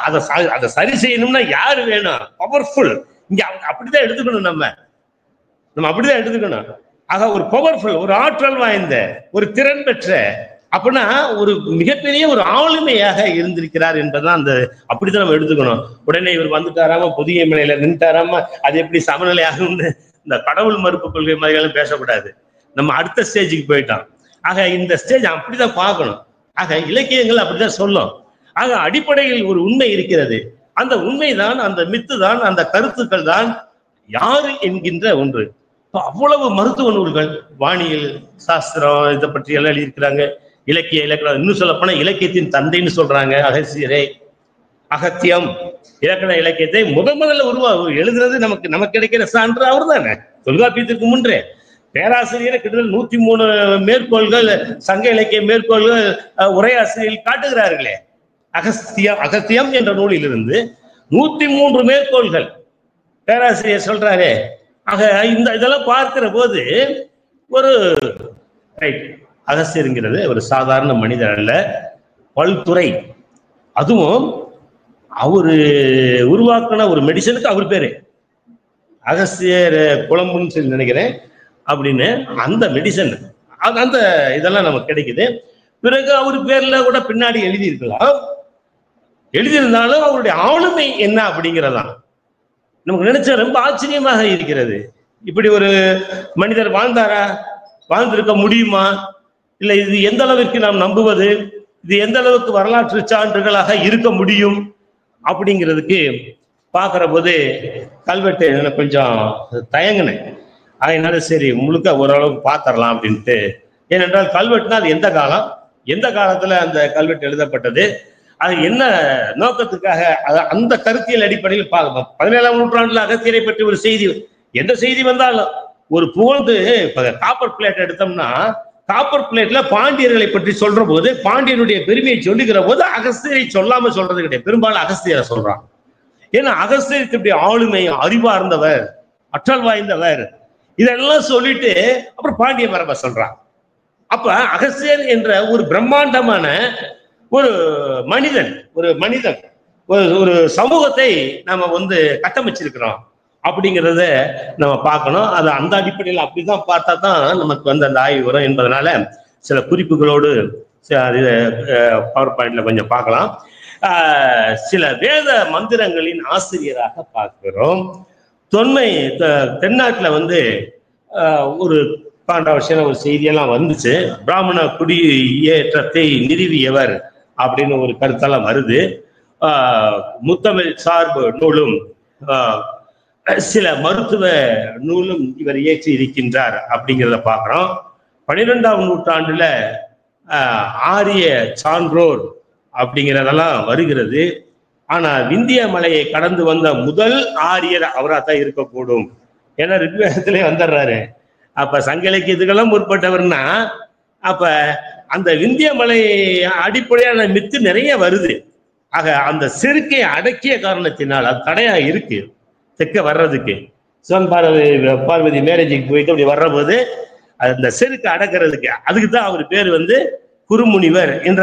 அதை சரி செய்யணும்னா யாரு வேணும்? பவர்ஃபுல். இங்க அப்படிதான் எடுத்துக்கணும், நம்ம அப்படிதான் எடுத்துக்கணும். ஆக ஒரு பவர்ஃபுல், ஒரு ஆற்றல் வாய்ந்த, ஒரு திறன் பெற்ற, அப்படின்னா ஒரு மிகப்பெரிய ஒரு ஆளுமையாக இருந்திருக்கிறார் என்பதுதான் அந்த அப்படிதான் நம்ம எடுத்துக்கணும். உடனே இவர் வந்துட்டாராம பொதிகை மலையில நின்றுட்டாராம அது எப்படி சமநிலை ஆகும்னு இந்த கடவுள் மறுப்பு கொள்கை மாதிரிகளும் பேசக்கூடாது. நம்ம அடுத்த ஸ்டேஜுக்கு போயிட்டோம். ஆக இந்த ஸ்டேஜ் அப்படிதான் பார்க்கணும். ஆக இலக்கியங்கள் அப்படிதான் சொல்லும். ஆக அடிப்படையில் ஒரு உண்மை இருக்கிறது. அந்த உண்மைதான், அந்த மித்து தான், அந்த கருத்துக்கள் தான் யாரு என்கின்ற ஒன்று. அவ்வளவு மருத்துவ நூல்கள், வானியல் சாஸ்திரம் இதை பற்றி எல்லாம் எழுதியிருக்கிறாங்க. இலக்கியம் இன்னும் சொல்ல போனா இலக்கியத்தின் தந்தைன்னு சொல்றாங்க அகஸ்தியரை. அகத்தியம் இலக்கண இலக்கியத்தை முதல்ல எழுதுறது நமக்கு கிடைக்கிற சான்று அவர் தானே. தொல்காப்பியத்திற்கு முன்றே பேராசிரியர் கிட்டத்தட்ட 103 மேற்கோள்கள், சங்க இலக்கிய மேற்கோள்கள் உரையாசிரியர்கள் காட்டுகிறார்களே. அகத்தியம் என்ற நூலிலிருந்து 103 மேற்கோள்கள் பேராசிரியர் சொல்றாரு. ஆக இதெல்லாம் பார்க்கிற போது ஒரு அகஸ்தியருங்கிறது ஒரு சாதாரண மனிதர் அல்ல, பல்துறை. அதுவும் அவரு உருவாக்கின ஒரு மெடிசனுக்கு அவர் பேரு அகஸ்தியர் குழம்புன்னு சொல்லி நினைக்கிறேன் அப்படின்னு. அந்த மெடிசன் அந்த இதெல்லாம் நமக்கு கிடைக்குது. பிறகு அவர் பேர்ல கூட பின்னாடி எழுதியிருக்கலாம். எழுதியிருந்தாலும் அவருடைய ஆளுமை என்ன அப்படிங்கிறதான் நமக்கு நினைச்ச ரொம்ப ஆச்சரியமாக இருக்கிறது. இப்படி ஒரு மனிதர் வாழ்ந்தாரா, வாழ்ந்திருக்க முடியுமா, இல்லை இது எந்த அளவிற்கு நாம் நம்புவது, இது எந்த அளவுக்கு வரலாற்று சான்றுகளாக இருக்க முடியும் அப்படிங்கிறதுக்கு பார்க்கிற போது கல்வெட்டு எனக்கு கொஞ்சம் தயங்கினேன். அதனால சரி முழுக்க ஓரளவுக்கு பார்த்துடலாம் அப்படின்ட்டு ஏனென்றால் கல்வெட்டுனா அது எந்த காலம், எந்த காலத்துல அந்த கல்வெட்டு எழுதப்பட்டது, அது என்ன நோக்கத்துக்காக, அந்த கருத்தியல் அடிப்படையில் பார்க்கணும். 17ஆம் நூற்றாண்டுல அகத்தியரை பற்றி ஒரு செய்தி, எந்த செய்தி வந்தாலும் ஒரு புகழ்ந்து, இப்ப காப்பர் பிளேட் எடுத்தோம்னா காப்பர் பிளேட்ல பாண்டியர்களை பற்றி சொல்ற போது பாண்டியனுடைய பெருமையை சொல்லுகிற போது அகஸ்தியரை சொல்லாம சொல்றது கிடையாது, பெரும்பாலும் அகஸ்தியரை சொல்றான். ஏன்னா அகஸ்தியருடைய ஆளுமை, அறிவார்ந்தவர், அற்றல் வாய்ந்தவர், இதெல்லாம் சொல்லிட்டு அப்புறம் பாண்டிய மரபை சொல்றான். அப்ப அகஸ்தியர் என்ற ஒரு பிரம்மாண்டமான ஒரு மனிதன், ஒரு சமூகத்தை நாம கட்டமைச்சிருக்கிறோம் அப்படிங்கிறத நம்ம பார்க்கணும். அது அந்த அடிப்படையில் அப்படிதான் பார்த்தா தான் நமக்கு அந்த ஆய்வு வரும் என்பதனால சில குறிப்புகளோடு பவர் பாயிண்ட்ல கொஞ்சம் பார்க்கலாம். சில வேத மந்திரங்களின் ஆசிரியராக பார்க்கிறோம். தென்னாட்டுல ஒரு கான்ட்ரவர்ஷியலான ஒரு செய்தியெல்லாம் வந்துச்சு. பிராமண குடியேற்றத்தை நிறுவியவர் அப்படின்னு ஒரு கருத்தெல்லாம் வருது. முத்தமிழ் சார்பு நூலும் சில மருத்துவ நூலும் இவர் இயற்றி இருக்கின்றார் அப்படிங்கிறத பார்க்கிறோம். 12ஆம் நூற்றாண்டுல ஆரிய சான்றோர் அப்படிங்கிறதெல்லாம் வருகிறது. ஆனா விந்திய மலையை கடந்து வந்த முதல் ஆரியர் அவராத்தான் இருக்கக்கூடும். ஏன்னா ரிக்வேதத்திலே வந்துடுறாரு. அப்ப சங்க இலக்கியத்துக்கெல்லாம் முற்பட்டவர்னா அப்ப அந்த விந்திய மலை அடிப்படையான மித்து நிறைய வருது. ஆக அந்த செருக்கை அடக்கிய காரணத்தினால் அது தடையா இருக்கு தெற்க வர்றதுக்கு. சிவன் பார்வதி மேரேஜுக்கு போயிட்டு அப்படி வர்ற போது அந்த செருக்கை அடக்கிறதுக்கு, அதுக்கு தான் அவர் பேர் குருமுனிவர் என்ற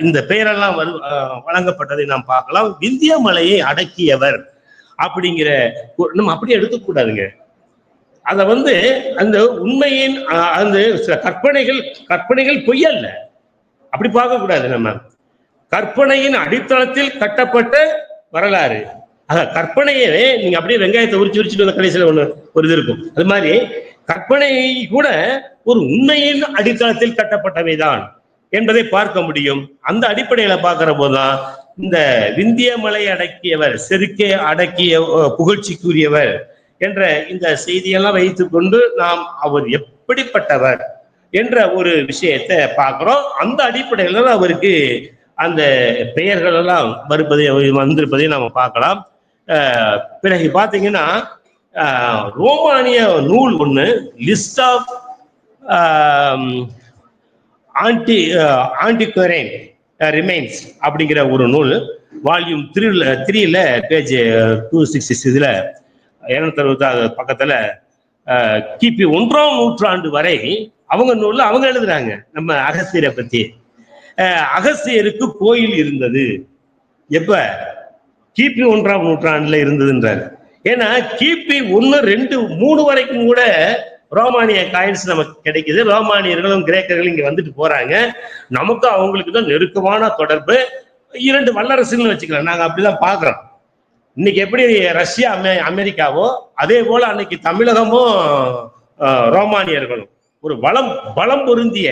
இந்த பெயரெல்லாம் வழங்கப்பட்டதை நாம் பார்க்கலாம். விந்திய மலையை அடக்கியவர் அப்படிங்கிற நம்ம அப்படியே எடுக்கக்கூடாதுங்க. அத அந்த உண்மையின் அந்த சில கற்பனைகள் பொய்யல்ல, அப்படி பார்க்க கூடாது. நம்ம கற்பனையின் அடித்தளத்தில் கட்டப்பட்ட வரலாறு. கற்பனையே நீங்க அப்படியே வெங்காயத்தை உரிச்சுட்டு வந்த கடைசியில ஒரு இது இருக்கும். அது மாதிரி கற்பனை கூட ஒரு உண்மையின் அடித்தளத்தில் கட்டப்பட்டவைதான் என்பதை பார்க்க முடியும். அந்த அடிப்படையில பார்க்கிற போதுதான் இந்த விந்திய மலை அடக்கியவர், செருக்கே அடக்கிய புகழ்ச்சிக்குரியவர் என்ற இந்த செய்தியெல்லாம் வைத்துக் கொண்டு நாம் அவர் எப்படிப்பட்டவர் என்ற ஒரு விஷயத்தை பார்க்கிறோம். அந்த அடிப்படையில அவருக்கு அந்த பெயர்கள் எல்லாம் வந்திருப்பதை நாம பார்க்கலாம். பிறகு பாத்தீங்கன்னா ரோமானிய நூல் ஒண்ணு, லிஸ்ட் ஆஃப் ஆன்டிக்வரைன் ரிமைன்ஸ் அப்படிங்கிற ஒரு நூல், வால்யூம் 3ல பேஜ் 266, இதுல 260 பக்கத்துல கிபி 1ஆம் நூற்றாண்டு வரை அவங்க நூல்ல அவங்க எழுதுறாங்க நம்ம அகஸ்தியரை பத்தி. அகஸ்தியருக்கு கோயில் இருந்தது. எப்ப? கிபி 1ஆம் நூற்றாண்டுல இருந்ததுன்றாரு. ஏன்னா கிபி 1, 2, 3 வரைக்கும் கூட ரோமானிய காயின்ஸ் நமக்கு கிடைக்குது. ரோமானியர்களும் கிரேக்கர்களும் இங்க வந்துட்டு போறாங்க. நமக்கு அவங்களுக்கு தான் நெருக்கமான தொடர்பு. 2 வல்லரசுன்னு வச்சுக்கலாம், நாங்க அப்படிதான் பாக்குறோம். இன்னைக்கு எப்படி ரஷ்யா அமெரிக்காவோ அதே போல அன்னைக்கு தமிழகமும் ரோமானியர்களும் ஒரு பலம் பொருந்திய,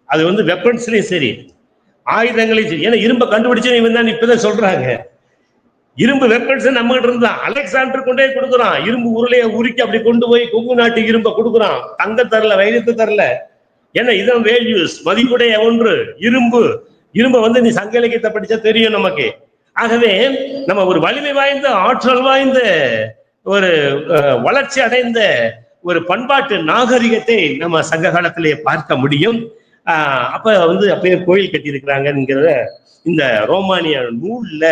அது வெப்பன்ஸ்லயும் சரி ஆயுதங்களையும் சரி. ஏன்னா இரும்பை கண்டுபிடிச்சு இவன் தான் இப்பதான் சொல்றாங்க. இரும்பு வெப்பன்ஸ் நம்ம கிட்ட இருந்தான். அலெக்சாண்டர் கொண்டே கொடுக்குறான், இரும்பு உருளையை உருக்கி அப்படி கொண்டு போய் கொங்கு நாட்டு இரும்பை கொடுக்குறான். தங்க தரல, வைரத்தை தரல. ஏன்னா இதான் வேல்யூஸ், மதிப்புடைய ஒன்று இரும்பை நீ சங்க இலக்கியத்தை படிச்சா தெரியும் நமக்கு. ஆகவே நம்ம ஒரு வலிமை வாய்ந்த, ஆற்றல் வாய்ந்த, ஒரு வளர்ச்சி அடைந்த ஒரு பண்பாட்டு நாகரிகத்தை நம்ம சங்க காலத்திலேயே பார்க்க முடியும். அப்ப அப்பயே கோயில் கட்டி இருக்கிறாங்கிறத இந்த ரோமானிய நூல்ல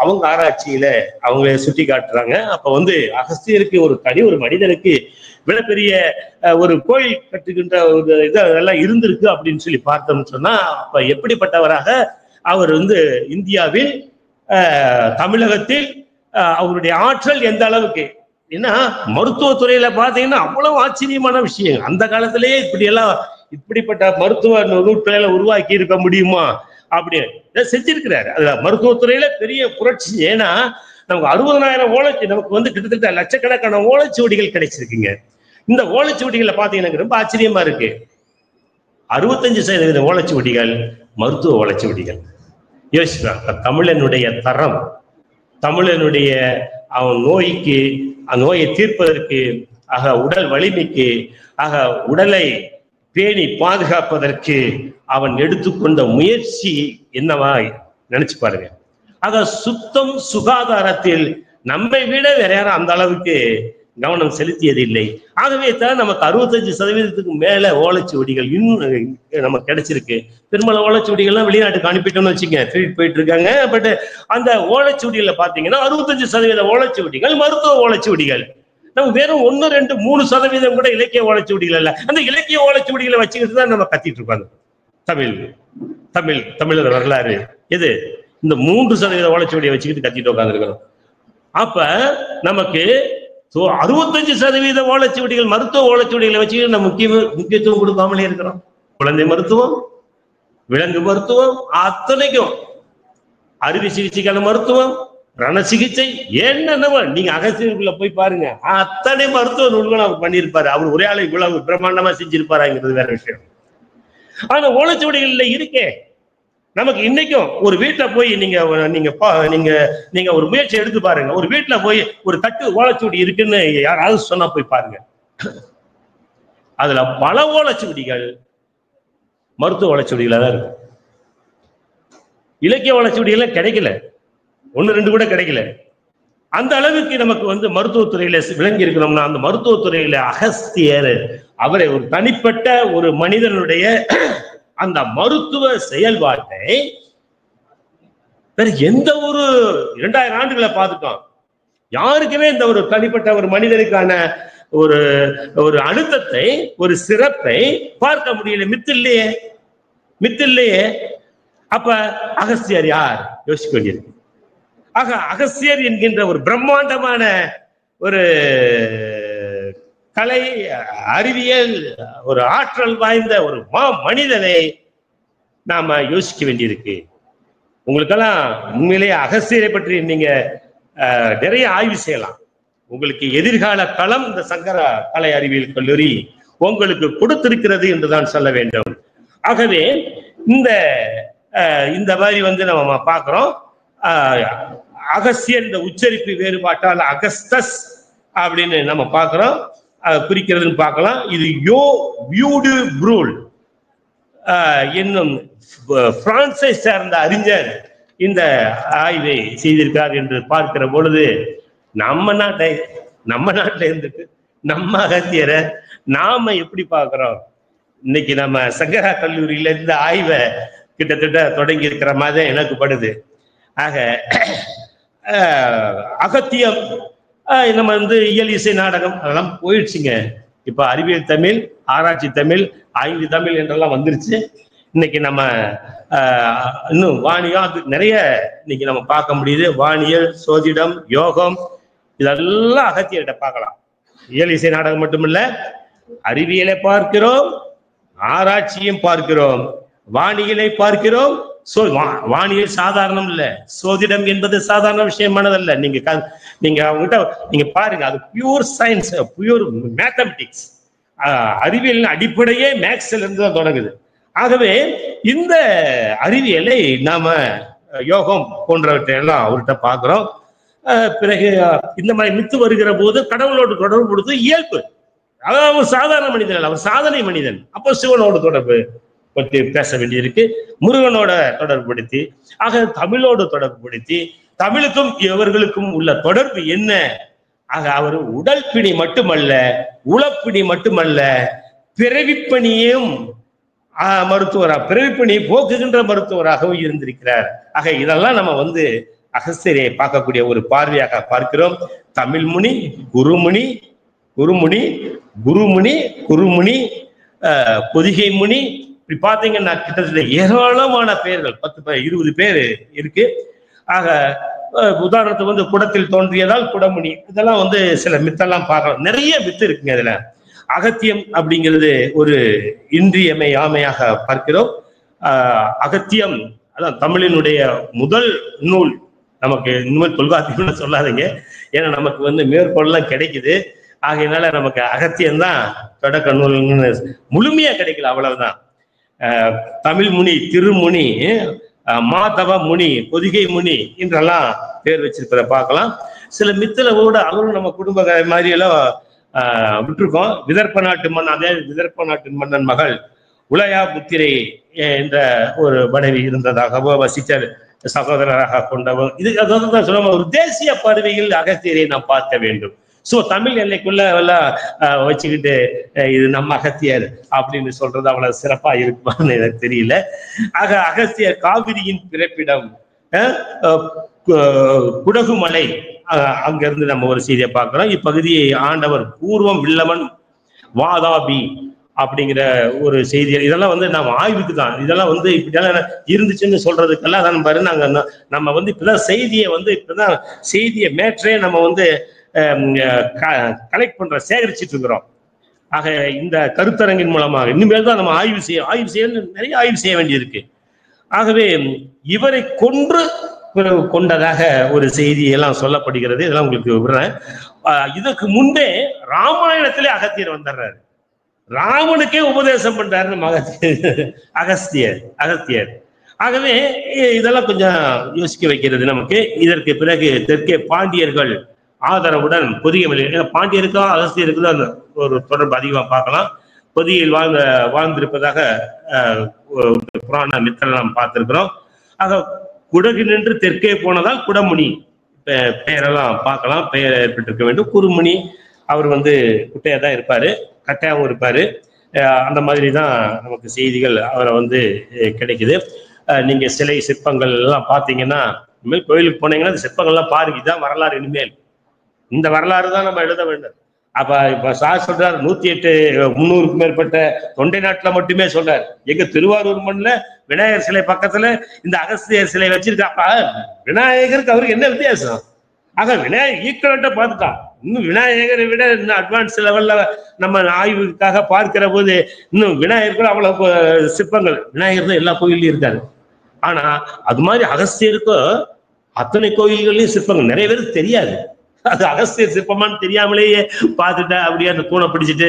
அவங்க ஆராய்ச்சியில அவங்க சுட்டி காட்டுறாங்க. அப்ப அகஸ்தியருக்கு ஒரு மனிதனுக்கு மிகப்பெரிய ஒரு கோயில் கட்டுகின்ற ஒரு இதெல்லாம் இருந்திருக்கு அப்படின்னு சொல்லி பார்த்தோம்னு சொன்னா, அப்ப எப்படிப்பட்டவராக அவர் இந்தியாவில், தமிழகத்தில் அவருடைய ஆற்றல் எந்த அளவுக்கு. ஏன்னா மருத்துவத்துறையில பாத்தீங்கன்னா அவ்வளவு ஆச்சரியமான விஷயம். அந்த காலத்திலேயே இப்படிப்பட்ட மருத்துவ நூட்களை உருவாக்கி இருக்க முடியுமா அப்படின்னு செஞ்சிருக்கிறாரு. அதுல மருத்துவத்துறையில பெரிய புரட்சி. ஏன்னா நமக்கு 60,000 ஓலைச்சு, நமக்கு கிட்டத்தட்ட லட்சக்கணக்கான ஓலைச்சுவடிகள் கிடைச்சிருக்குங்க. இந்த ஓலைச்சுவடிகளை பாத்தீங்கன்னா ரொம்ப ஆச்சரியமா இருக்கு. 65% ஓலைச்சுவடிகள் மருத்துவ ஓலைச்சுவடிகள். யோசிக்கிறாங்க தமிழனுடைய தரம், தமிழனுடைய அவன் நோய்க்கு, நோயை தீர்ப்பதற்கு, உடல் வலிமைக்கு, உடலை பேணி பாதுகாப்பதற்கு அவன் எடுத்துக்கொண்ட முயற்சி என்னவா நினைச்சு பாருங்க. ஆக சுத்தம் சுகாதாரத்தில் நம்மை விட வேற யாரும் அந்த அளவுக்கு கவனம் செலுத்தியது இல்லை. ஆகவே தான் நமக்கு 65% மேல ஓலைச்சுவடிகள் இன்னும் நமக்கு கிடைச்சிருக்கு. பெரும்பாலும் ஓலைச்சுவடிகள்லாம் வெளிநாட்டுக்கு அனுப்பிட்டோம்னு வச்சுக்க, திருட்டு போயிட்டு இருக்காங்க. பட் அந்த ஓலைச்சுவடிகள்ல பாத்தீங்கன்னா 65% ஓலைச்சுவடிகள் மருத்துவ ஓலைச்சுவடிகள். நம்ம வெறும் 1, 2, 3% கூட இலக்கிய ஓலைச்சுவடிகள் இல்ல. அந்த இலக்கிய ஓலைச்சுவடிகளை வச்சுக்கிட்டு தான் நம்ம கத்திட்டு இருக்காங்க. தமிழர் வரலாறு எது? இந்த 3% ஓலைச்சுவடியை வச்சுக்கிட்டு கத்திட்டு உட்காந்துருக்கிறோம். அப்ப நமக்கு 65% ஓலைச்சுவடிகள் மருத்துவ ஓலைச்சுவடிகளை வச்சுக்கிட்டு நம்ம முக்கியத்துவம் கொடுக்காமலே இருக்கிறோம். குழந்தை மருத்துவம், விலங்கு மருத்துவம், அத்தனைக்கும் அறுவை சிகிச்சைக்கான மருத்துவம், ரண சிகிச்சை, என்னென்ன நீங்க அகஸ்தியருக்குள்ள போய் பாருங்க, அத்தனை மருத்துவ நூல்களும் அவர் பண்ணியிருப்பாரு. அவர் ஒரே ஆளை இவ்வளவு பிரம்மாண்டமா செஞ்சிருப்பாருங்கிறது வேற விஷயம். ஆனா ஓலைச்சுவடிகள்ல இருக்கே நமக்கு இன்னைக்கும் ஒரு வீட்டுல போய் நீங்க ஒரு முயற்சி எடுத்து பாருங்க. ஒரு வீட்டுல போய் ஒரு தட்டு ஓலைச்சுவடி இருக்குன்னு யாராவது சொன்னா போய் பாருங்க. அதுல பல ஓலைச்சுவடிகள் மருத்துவ ஓலைச்சுவடிகளா தான் இருக்கு. இலக்கிய ஓலைச்சுவடிகள் கிடைக்கல, 1, 2 கூட கிடைக்கல. அந்த அளவுக்கு நமக்கு மருத்துவத்துறையில விளங்கி இருக்கணும்னா அந்த மருத்துவத்துறையில அகஸ்தியர் அவரை ஒரு தனிப்பட்ட ஒரு மனிதனுடைய அந்த மருத்துவ செயல்பாட்டை வேற எந்த ஒரு 2000 ஆண்டுகளை பார்த்துட்டோம். யாருக்குமே இந்த ஒரு தனிப்பட்ட ஒரு மனிதனுக்கான ஒரு ஒரு அழுத்தத்தை, ஒரு சிறப்பை பார்க்க முடியல. மித்து இல்லையே. அப்ப அகஸ்தியர் யார் யோசிக்க வேண்டியிருக்கு. ஆக அகஸ்தியர் என்கின்ற ஒரு பிரம்மாண்டமான ஒரு கலை, அறிவியல், ஒரு ஆற்றல் வாய்ந்த ஒரு மனிதனை நாம யோசிக்க வேண்டியிருக்கு. உங்களுக்கெல்லாம் உண்மையிலேயே அகஸ்தியரை பற்றி நீங்க நிறைய ஆய்வு செய்யலாம். உங்களுக்கு எதிர்கால களம் இந்த சங்கர கலை அறிவியல் கல்லூரி உங்களுக்கு கொடுத்திருக்கிறது என்றுதான் சொல்ல வேண்டும். ஆகவே இந்த மாதிரி நம்ம பார்க்கிறோம். அகஸ்தியர் இந்த உச்சரிப்பு வேறுபாட்டால் அகஸ்டஸ் அப்படின்னு நம்ம பார்க்கிறோம், குறிக்கிறதுன்னு பார்க்கலாம். இது யோ வியூடு ப்ரூல் என்னும் பிரான்சை சேர்ந்த அறிஞர் இந்த ஆய்வை செய்திருக்கார் என்று பார்க்கிற பொழுது நம்ம நாட்டில இருந்துட்டு நம்ம அகஸ்தியரை நாம எப்படி பார்க்கிறோம்? இன்னைக்கு நம்ம சங்கரா கல்லூரியில இருந்து ஆய்வை கிட்டத்தட்ட தொடங்கி இருக்கிற மாதிரி எனக்கு படுது. ஆக அகத்தியம் நம்ம இயல் இசை நாடகம் அதெல்லாம் போயிடுச்சுங்க. இப்ப அறிவியல் தமிழ், ஆராய்ச்சி தமிழ், ஆய்வு தமிழ் என்றெல்லாம் வந்துருச்சு. இன்னைக்கு நம்ம இன்னும் வாணியம் அது நிறைய இன்னைக்கு நம்ம பார்க்க முடியுது. வானியல், சோதிடம், யோகம் இதெல்லாம் அகத்தியர்கிட்ட பார்க்கலாம். இயல் இசை நாடகம் மட்டுமில்ல, அறிவியலை பார்க்கிறோம், ஆராய்ச்சியும் பார்க்கிறோம், வானியலை பார்க்கிறோம். வானியல் சாதாரணம் இல்ல, சோதிடம் என்பது சாதாரண விஷயமானதல்ல. நீங்க அவங்ககிட்ட நீங்க பாருங்க, அது பியூர் சயின்ஸ், பியூர் மேத்தமெட்டிக்ஸ். அறிவியலின் அடிப்படையே மேக்ஸ்ல இருந்து தான் தொடங்குது. ஆகவே இந்த அறிவியலை நாம யோகம் போன்றவற்றை எல்லாம் அவர்கிட்ட பார்க்கிறோம். பிறகு இந்த மாதிரி மித்து வருகிற போது கடவுளோடு தொடர்பு கொடுத்து இயல்பு, அதாவது அவர் சாதாரண மனிதன் அல்ல, அவர் சாதனை மனிதன். அப்போ சிவனோடு தொடர்பு பற்றி பேச வேண்டியிருக்கு, முருகனோட தொடர்புபடுத்தி, ஆக தமிழோடு தொடர்புபடுத்தி, தமிழுக்கும் இவர்களுக்கும் உள்ள தொடர்பு என்ன? ஆக அவர் உடல் பிணி மட்டுமல்ல, உளப்பிணி மட்டுமல்ல, பிறவிப்பணியும் பிறவிப்பணியை போக்குகின்ற மருத்துவராகவும் இருந்திருக்கிறார். ஆக இதெல்லாம் நம்ம அகஸ்தியரை பார்க்கக்கூடிய ஒரு பார்வையாக பார்க்கிறோம். தமிழ் முனி, குருமுனி, குருமுனி, குருமுனி, குருமுனி, பொதிகை முனி, இப்படி பார்த்தீங்கன்னா கிட்டத்தட்ட ஏராளமான பெயர்கள் 10-20 பேர் இருக்கு. ஆக உதாரணத்துக்கு குடத்தில் தோன்றியதால் குடமுனி, இதெல்லாம் சில மித்தெல்லாம் பார்க்கலாம். நிறைய மித்து இருக்குங்க. இதுல அகத்தியம் அப்படிங்கிறது ஒரு இன்றியமையாமையாக பார்க்கிறோம். அகத்தியம் அதான் தமிழினுடைய முதல் நூல். நமக்கு இனிமேல் தொல்காப்பியம்னு சொல்லாதீங்க, ஏன்னா நமக்கு மேற்கோள்லாம் கிடைக்குது. ஆகையினால நமக்கு அகத்தியம்தான் தொடக்க நூல்னு முழுமையா கிடைக்கல, அவ்வளவுதான். தமிழ் முனி, திருமுனி, மாதவ முனி, பொதிகை முனி என்றெல்லாம் பேர் வச்சிருக்கிறத பார்க்கலாம். சில மித்துல கூட அவரும் நம்ம குடும்ப மாதிரி எல்லாம் விட்டுருக்கோம். விதர்ப்ப நாட்டு மன்னன், அதே விதர்ப்ப நாட்டு மன்னன் மகள் உலயா புத்திரை என்ற ஒரு மனைவி இருந்ததாகவோ வசித்தர் சகோதரராக கொண்டவர். இது அதாவது சொல்லுவாங்க, ஒரு தேசிய பறவையில் அகத்தியரை நாம் பார்க்க வேண்டும். சோ தமிழ் எல்லைக்குள்ள எல்லாம் வச்சுக்கிட்டு இது நம்ம அகத்தியர் அப்படின்னு சொல்றது அவ்வளவு சிறப்பா இருக்குமான்னு எனக்கு தெரியல. ஆக அகத்தியர் காவிரியின் பிறப்பிடம் குடகுமலை, அங்கிருந்து நம்ம ஒரு செய்தியை பார்க்கிறோம். இப்பகுதியை ஆண்டவர் பூர்வம் வில்லவன் வாதாபி அப்படிங்கிற ஒரு செய்தி. இதெல்லாம் வந்து நம்ம ஆய்வுக்கு தான், இதெல்லாம் வந்து இப்படியெல்லாம் இருந்துச்சுன்னு சொல்றதுக்கெல்லாம் அதான் பாரு, நம்ம வந்து இப்பதான் செய்தியை வந்து இப்பதான் செய்தியை மேற்றே நம்ம வந்து கலெக்ட் பண்ற, சேகரிச்சுட்டு இருக்கிறோம். ஆக இந்த கருத்தரங்கின் மூலமாக இனிமேல் தான் நம்ம ஆய்வு செய்ய நிறைய ஆய்வு செய்ய வேண்டியிருக்கு. ஆகவே இவரை கொண்டதாக ஒரு செய்தி எல்லாம் சொல்லப்படுகிறது. இதெல்லாம் உங்களுக்கு விடுறேன். இதற்கு முன்பே ராமாயணத்திலே அகத்தியர் வந்துடுறாரு. ராமனுக்கே உபதேசம் பண்றாரு நம்ம அகஸ்தியர். ஆகவே இதெல்லாம் கொஞ்சம் யோசிக்க வைக்கிறது நமக்கு. இதற்கு பிறகு தெற்கே பாண்டியர்கள் ஆதரவுடன் பொதியமலை, பாண்டியருக்கும் அகஸ்தியருக்கும் தான் ஒரு தொடர்பு அதிகமா பார்க்கலாம். பொதியில் வாழ்ந்திருப்பதாக புராண மித்தல் நாம் பார்த்திருக்கிறோம். ஆக குடகு நின்று தெற்கே போனதால் குடமுனி பெயரெல்லாம் பார்க்கலாம். பெயர் ஏற்பட்டிருக்க வேண்டும். குறுமுனி, அவர் வந்து குட்டையா தான் இருப்பாரு, கட்டையாவும் இருப்பாரு. அந்த மாதிரி தான் நமக்கு செய்திகள் அவரை வந்து கிடைக்குது. நீங்க சிலை சிற்பங்கள் எல்லாம் பார்த்தீங்கன்னா, இனிமேல் கோயிலுக்கு போனீங்கன்னா இந்த சிற்பங்கள்லாம் பாருங்க. இதுதான் வரலாறு. இனிமேல் இந்த வரலாறு தான் நம்ம எழுத வேண்டும். அப்ப இப்ப சார் சொல்றாரு 108-300க்கும் மேற்பட்ட தொண்டை நாட்டுல மட்டுமே சொல்றாரு. எங்க திருவாரூர் மண்ணுல விநாயகர் சிலை பக்கத்துல இந்த அகஸ்தியர் சிலை வச்சிருக்காப்ப, விநாயகருக்கு அவருக்கு என்ன வித்தியாசம்? ஆக விநாயகர் ஈக்குவலண்ட்டா பார்த்துட்டான். இன்னும் விநாயகரை விட இன்னும் அட்வான்ஸ் லெவல்ல நம்ம ஆய்வுக்காக பார்க்கிற போது இன்னும் விநாயகர் கூட அவ்வளவு சிற்பங்கள், விநாயகர் தான் எல்லா கோயிலையும் இருக்காரு. ஆனா அது மாதிரி அகஸ்தியருக்கும் அத்தனை கோயில்கள்லயும் சிற்பங்கள் நிறைய பேருக்கு தெரியாது. அது அகஸ்தியர் சிற்பமான்னு தெரியாமலேயே பார்த்துட்டா அப்படியே அந்த தூணை பிடிச்சிட்டு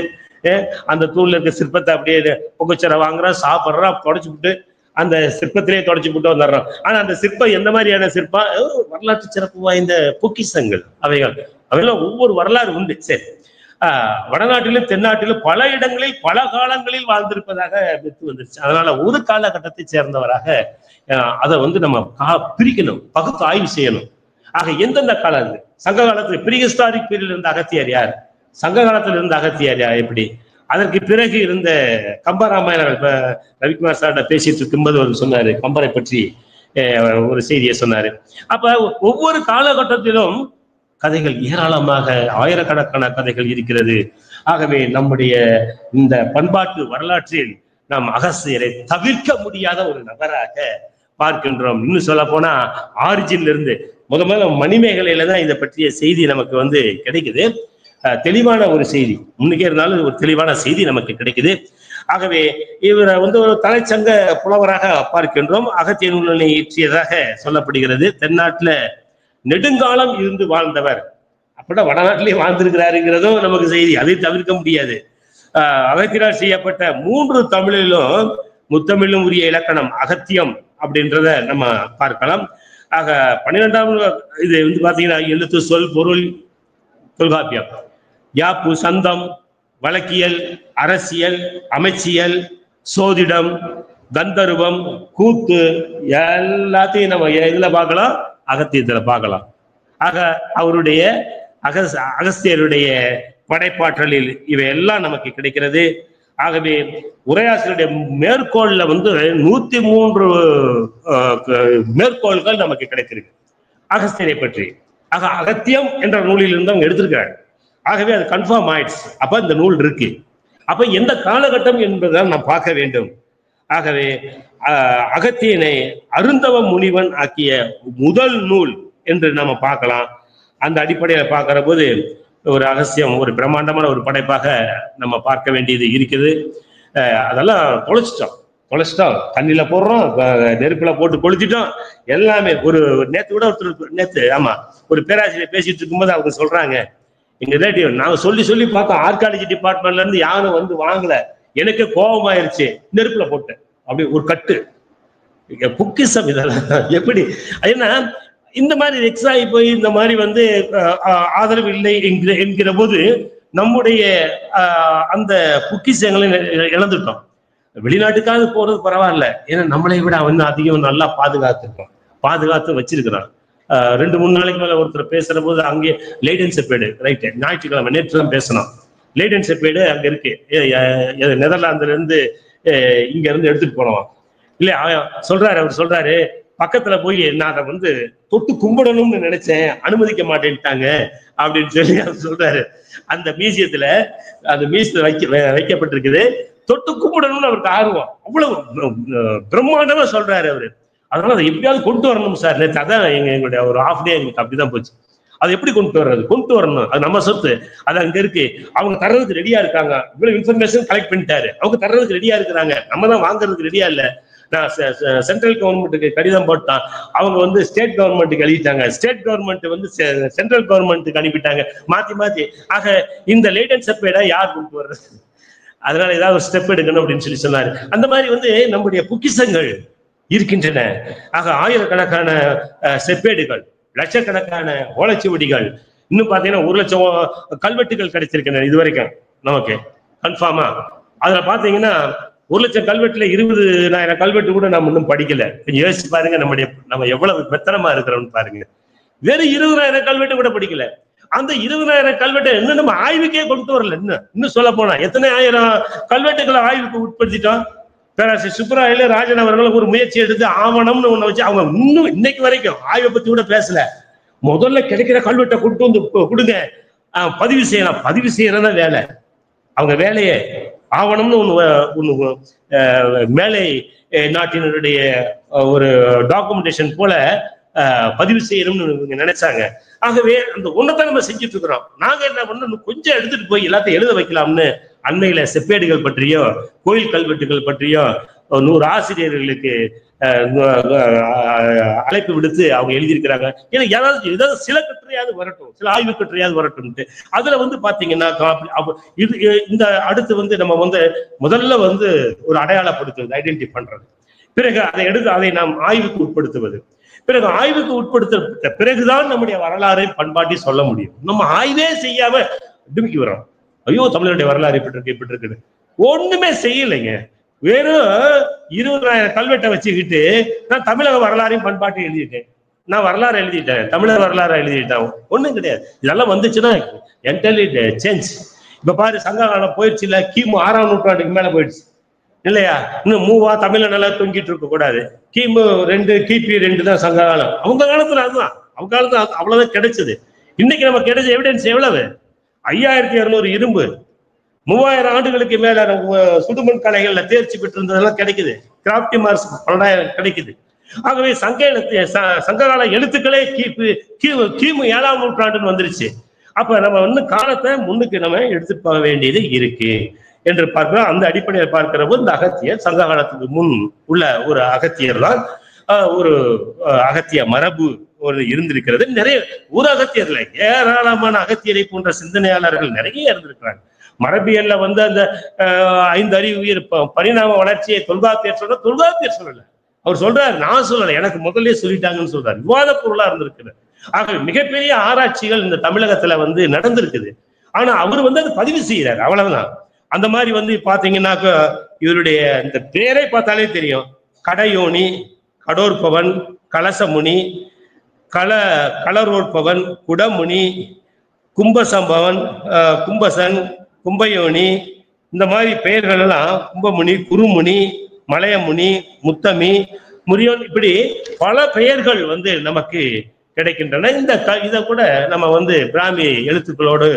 அந்த தூண்ல இருக்க சிற்பத்தை அப்படியே புகைச்சரை வாங்குறான், சாப்பிட்றான், தொடச்சு விட்டு அந்த சிற்பத்திலேயே தொடச்சு விட்டு வந்துடுறான். ஆனா அந்த சிற்பம் எந்த மாதிரியான சிற்பம்? வரலாற்று சிறப்பு வாய்ந்த பொக்கிஷங்கள் அவையெல்லாம் ஒவ்வொரு வரலாறு உண்டு. சரி, வடநாட்டிலும் தென்னாட்டிலும் பல இடங்களில் பல காலங்களில் வாழ்ந்திருப்பதாக பெற்று வந்துருச்சு. அதனால ஒரு காலகட்டத்தை சேர்ந்தவராக அதை வந்து நம்ம பிரிக்கணும், பகுத்து ஆய்வு செய்யணும். ஆக எந்தெந்த காலம்? சங்க காலத்துல ப்ரீஹிஸ்டாரிக் பீரியட்ல இருந்த அகத்தியர் யார்? சங்க காலத்துல இருந்த அகத்தியர் யார் எப்படி? அதற்கு பிறகு இருந்த கம்பராமாயணம். இப்ப ரவிக்குமார் சார்ட பேசிட்டு இருக்கும்போது அவர் சொன்னாரு, கம்பரை பற்றி ஒரு செய்தியை சொன்னாரு. அப்ப ஒவ்வொரு காலகட்டத்திலும் கதைகள் ஏராளமாக, ஆயிரக்கணக்கான கதைகள் இருக்கிறது. ஆகவே நம்முடைய இந்த பண்பாட்டு வரலாற்றில் நாம் அகஸ்தியரை தவிர்க்க முடியாத ஒரு நபராக பார்க்கின்றோம். இன்னும் சொல்ல போனா ஆரிஜின்ல இருந்து முதல்ல மணிமேகலையில தான் இதை பற்றிய செய்தி நமக்கு வந்து கிடைக்குது. தெளிவான ஒரு செய்தி, முன்னுக்கே இருந்தாலும் ஒரு தெளிவான செய்தி நமக்கு கிடைக்குது. ஆகவே இவரை வந்து ஒரு தலைச்சங்க புலவராக பார்க்கின்றோம். அகத்திய நூலினை இயற்றியதாக சொல்லப்படுகிறது. தென்னாட்டுல நெடுங்காலம் இருந்து வாழ்ந்தவர், அப்படின்னா வடநாட்டிலேயே வாழ்ந்திருக்கிறாருங்கிறதும் நமக்கு செய்தி, அதை தவிர்க்க முடியாது. அகத்தியரால் செய்யப்பட்ட 3 தமிழிலும் முத்தமிழும் உரிய இலக்கணம் அகத்தியம் அப்படின்றத நம்ம பார்க்கலாம். ஆக 12ஆம் இது வந்து பாத்தீங்கன்னா எழுத்து, சொல், பொருள், தொல்காப்பியம், யாப்பு, சந்தம், வழக்கியல், அரசியல், அமைச்சியல், சோதிடம், கந்தர்வம், கூத்து எல்லாத்தையும் நம்ம இதுல பார்க்கலாம், அகத்தியத்துல பார்க்கலாம். ஆக அவருடைய அகஸ்தியருடைய படைப்பாற்றலில் இவையெல்லாம் நமக்கு கிடைக்கிறது. ஆகவே உரையாசிரியருடைய மேற்கோள்ல வந்து 103 மேற்கோள்கள் நமக்கு கிடைத்திருக்கு அகஸ்தியரை பற்றி. ஆக அகத்தியம் என்ற நூலில் இருந்து அவங்க எடுத்திருக்கிறாங்க. ஆகவே அது கன்ஃபார்ம் ஆயிடுச்சு. அப்ப இந்த நூல் இருக்கு. அப்ப எந்த காலகட்டம் என்பதை நாம் பார்க்க வேண்டும். ஆகவே அகத்தியனை அருந்தவ முனிவன் ஆக்கிய முதல் நூல் என்று நம்ம பார்க்கலாம். அந்த அடிப்படையில் பார்க்கிற போது ஒரு அகஸ்தியம் ஒரு பிரம்மாண்டமான ஒரு படைப்பாக நம்ம பார்க்க வேண்டியது இருக்குது. அதெல்லாம் தொலைச்சிட்டோம், தண்ணியில போடுறோம், நெருப்புல போட்டு கொளுத்திட்டோம், எல்லாமே. ஒரு நேத்து கூட ஒருத்தர் ஆமா ஒரு பேராசிரியர் பேசிட்டு இருக்கும்போது அவங்க சொல்றாங்க, எங்க ரிலேட்டிவ் நாங்க சொல்லி பார்த்தோம், ஆர்காலஜி டிபார்ட்மெண்ட்ல இருந்து யாரும் வந்து வாங்கல, எனக்கு கோபமாயிருச்சு, நெருப்புல போட்டேன். அப்படி ஒரு கட்டு பொக்கிஷம் இதெல்லாம் எப்படி? ஏன்னா இந்த மாதிரி எக்ஸாகி போய் இந்த மாதிரி வந்து ஆதரவு இல்லை என்கிற போது நம்முடைய அந்த பொக்கிஷங்களை இழந்துட்டோம். வெளிநாட்டுக்காவது போறது பரவாயில்ல, ஏன்னா நம்மளை விட அவன் அதிகம் நல்லா பாதுகாத்து வச்சிருக்கிறான். 2-3 நாளைக்கு மேல ஒருத்தர் பேசுற போது அங்கே லேடன் செப்பேடு, ரைட், ஞாயிற்றுக்கிழமை நேற்று தான் பேசணும். லேடன் செப்பேடு அங்க இருக்கு, நெதர்லாந்துல இருந்து இங்க இருந்து எடுத்துட்டு போனோம் இல்ல. அவர் சொல்றாரு பக்கத்துல போய் நான் அதை வந்து தொட்டு கும்பிடணும்னு நினைச்சேன், அனுமதிக்க மாட்டேன்ட்டாங்க அப்படின்னு சொல்லி அவர் சொல்றாரு. அந்த மியூசியத்துல வைக்கப்பட்டிருக்குது, தொட்டு கும்பிடணும்னு அவருக்கு ஆர்வம், அவ்வளவு பிரம்மாண்டமா சொல்றாரு அவரு. அதனால அதை எப்படியாவது கொண்டு வரணும் சார். நேற்று அதான் எங்களுடைய ஒரு ஹாஃப் டே எங்களுக்கு அப்படிதான் போச்சு. அதை எப்படி கொண்டு வரணும், அது நம்ம சொத்து, அது அங்க இருக்கு, அவங்க தர்றதுக்கு ரெடியா இருக்காங்க. இவ்வளவு இன்ஃபர்மேஷன் கலெக்ட் பண்ணிட்டாரு, அவங்க தர்றதுக்கு ரெடியா இருக்கிறாங்க, நம்ம தான் வாங்குறதுக்கு ரெடியா இல்ல. நான் சென்ட்ரல் கவர்மெண்ட்டுக்கு கடிதம் போட்டான், அவங்க வந்து ஸ்டேட் கவர்மெண்ட்டுக்கு எழுதிட்டாங்க, ஸ்டேட் கவர்மெண்ட் வந்து சென்ட்ரல் கவர்மெண்ட்டுக்கு அனுப்பிட்டாங்க, மாத்தி. ஆக இந்த லேடன் செப்பேடை யார் கொண்டு வர்றது? அதனால ஏதாவது ஒரு ஸ்டெப் எடுக்கணும் அப்படின்னு சொல்லி சொன்னாரு. அந்த மாதிரி வந்து நம்முடைய பொக்கிஷங்கள் இருக்கின்றன. ஆக ஆயிரக்கணக்கான செப்பேடுகள், லட்சக்கணக்கான ஓலைச்சுவடிகள், இன்னும் பாத்தீங்கன்னா 1 லட்சம் கல்வெட்டுகள் கிடைச்சிருக்கின்றன இது வரைக்கும் நமக்கு கன்ஃபார்மா. அதுல பாத்தீங்கன்னா 1 லட்சம் கல்வெட்டுல 20,000 கல்வெட்டு கூட நம்ம இன்னும் படிக்கல. யோசிச்சு பாருங்க நம்ம எவ்வளவு மெத்தனமா இருக்கிறோம்னு பாருங்க. வெறும் 20,000 கல்வெட்டு கூட படிக்கல. அந்த 20,000 கல்வெட்டு இன்னும் நம்ம ஆய்வுக்கே கொண்டு வரல. இன்னும் சொல்ல போனா எத்தனை ஆயிரம் கல்வெட்டுகளை ஆய்வுக்கு உட்படுத்திட்டோம். பேராசிரியர் சுப்பராயல ராஜன் அவர்கள் ஒரு முயற்சி எடுத்து ஆவணம்னு ஒண்ணு வச்சு அவங்க இன்னும் இன்னைக்கு வரைக்கும் ஆய்வை பத்தி கூட பேசல. முதல்ல கிடைக்கிற கல்வெட்டை கொண்டு வந்து கொடுங்க, பதிவு செய்யலாம். பதிவு செய்யறதா வேலை, அவங்க வேலையே ஆவணம்னு ஒண்ணு மேலை நாட்டினருடைய ஒரு டாக்குமெண்டேஷன் போல பதிவு செய்யணும்னு நினைச்சாங்க. ஆகவே அந்த ஒன்னதான் நம்ம செஞ்சுட்டு இருக்கிறோம். நாங்க என்ன பண்ணோம், கொஞ்சம் எடுத்துட்டு போய் எல்லாத்தையும் எழுத வைக்கலாம்னு அண்மையில செப்பேடுகள் பற்றியோ கோயில் கல்வெட்டுகள் பற்றியோ 100 ஆசிரியர்களுக்கு அழைப்பு விடுத்து அவங்க எழுதியிருக்கிறாங்க. ஏன்னா ஏதாவது சில கட்டுரையாவது வரட்டும், சில ஆய்வு கட்டுரையாவது வரட்டும்ட்டு. அதுல வந்து பாத்தீங்கன்னா இது இந்த அடுத்து வந்து நம்ம வந்து முதல்ல வந்து ஒரு அடையாளப்படுத்துவது, ஐடென்டிஃபை பண்றது, பிறகு அதை எடுத்து அதை நாம் ஆய்வுக்கு உட்படுத்துவது, பிறகு ஆய்வுக்கு உட்படுத்த பிறகுதான் நம்முடைய வரலாறை பண்பாட்டி சொல்ல முடியும். நம்ம ஆய்வே செய்யாம டிமிக்கி வரோம், ஐயோ தமிழருடைய வரலாறு இப்படி இருக்குது, ஒண்ணுமே செய்யலைங்க. வெறும் 20,000 கல்வெட்டை வச்சுக்கிட்டு நான் தமிழக வரலாறையும் பண்பாட்டையும் எழுதிட்டேன், நான் வரலாறு எழுதிட்டேன், தமிழக வரலாறு எழுதிட்டேன், ஒண்ணும் கிடையாது. இதெல்லாம் வந்துச்சுன்னா என்டர்லி சேஞ்ச். இப்ப பாரு, சங்க காலம் போயிடுச்சு இல்ல, கிமு 6ஆம் நூற்றாண்டுக்கு மேல போயிடுச்சு இல்லையா? இன்னும் மூவா தமிழ்ல நல்லா தொங்கிட்டு இருக்க கூடாது. கிமு 2 கிபி 2 தான் சங்க காலம். அவங்க காலத்துல அதுதான், அவங்க காலத்துல அவ்வளவுதான் கிடைச்சது. இன்னைக்கு நம்ம கிடைச்ச எவிடன்ஸ் எவ்வளவு? 5200 இரும்பு, 3000 ஆண்டுகளுக்கு மேல சுடுமண் கலைகள்ல தேர்ச்சி பெற்றிருந்ததெல்லாம் கிடைக்குது. கிராப்டி மார்க்ஸ் 12,000 கிடைக்குது. ஆகவே சங்ககால எழுத்துக்களே கிமு 7ஆம் நூற்றாண்டுன்னு வந்துருச்சு. அப்ப நம்ம வந்து காலத்தை முன்னுக்கு நம்ம எடுத்துட்டு போக வேண்டியது இருக்கு என்று பார்க்கிறோம். அந்த அடிப்படையில் பார்க்கிற போது இந்த அகத்தியர் சங்க காலத்துக்கு முன் உள்ள ஒரு அகத்தியர் தான், ஒரு அகத்திய மரபு ஒரு இருந்திருக்கிறது. நிறைய ஒரு அகத்தியர்ல ஏராளமான அகத்தியரை போன்ற சிந்தனையாளர்கள் நிறைய இருந்திருக்கிறாங்க. மரபியல்ல வந்து அந்த 5 அறிவு உயிர் பரிணாம வளர்ச்சியை தொல்காப்பியர் சொல்லல, அவர் சொல்றாரு, நான் சொல்லல, எனக்கு முதல்ல சொல்லிட்டாங்கன்னு சொல்றாரு. விவாத பொருளா இருந்திருக்குது. ஆக மிகப்பெரிய ஆராய்ச்சிகள் இந்த தமிழகத்துல வந்து நடந்திருக்குது. ஆனா அவர் வந்து அதை பதிவு செய்யறாரு, அவ்வளவுதான். அந்த மாதிரி வந்து பாத்தீங்கன்னாக்க இவருடைய இந்த பேரை பார்த்தாலே தெரியும். கடையோனி, கடோற்பவன், கலசமுனி, களரோற்பவன், குடமுனி, கும்பசம்பவன், கும்பசன், கும்பயோனி, இந்த மாதிரி பெயர்கள் எல்லாம் கும்பமுனி, குருமுனி, மலையமுனி, முத்தமி, முரியோன், இப்படி பல பெயர்கள் வந்து நமக்கு கிடைக்கின்றன. இதை கூட நம்ம வந்து பிராமி எழுத்துக்களோடு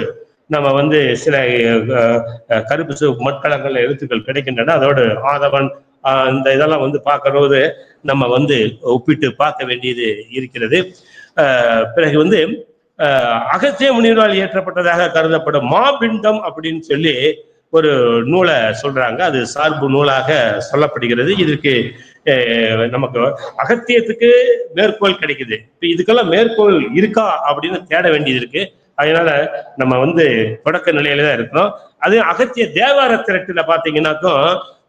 நம்ம வந்து சில கருப்பு சிவப்பு மட்கலங்கள் எழுத்துக்கள் கிடைக்கின்றன. அதோடு ஆதவன் இந்த இதெல்லாம் வந்து பார்க்கறது நம்ம வந்து ஒப்பிட்டு பார்க்க வேண்டியது இருக்கிறது. பிறகு வந்து அகத்திய முனிவரால் இயற்றப்பட்டதாக கருதப்படும் மாபிண்டம் அப்படின்னு சொல்லி ஒரு நூலை சொல்றாங்க. அது சார்பு நூலாக சொல்லப்படுகிறது. இதற்கு நமக்கு அகத்தியத்துக்கு மேற்கோள் கிடைக்குது. இப்ப இதுக்கெல்லாம் மேற்கோள் இருக்கா அப்படின்னு தேட வேண்டியது இருக்கு. அதனால நம்ம வந்து தொடக்க நிலையில தான் இருக்கிறோம். அது அகத்திய தேவார திரட்டுல பாத்தீங்கன்னாக்கும்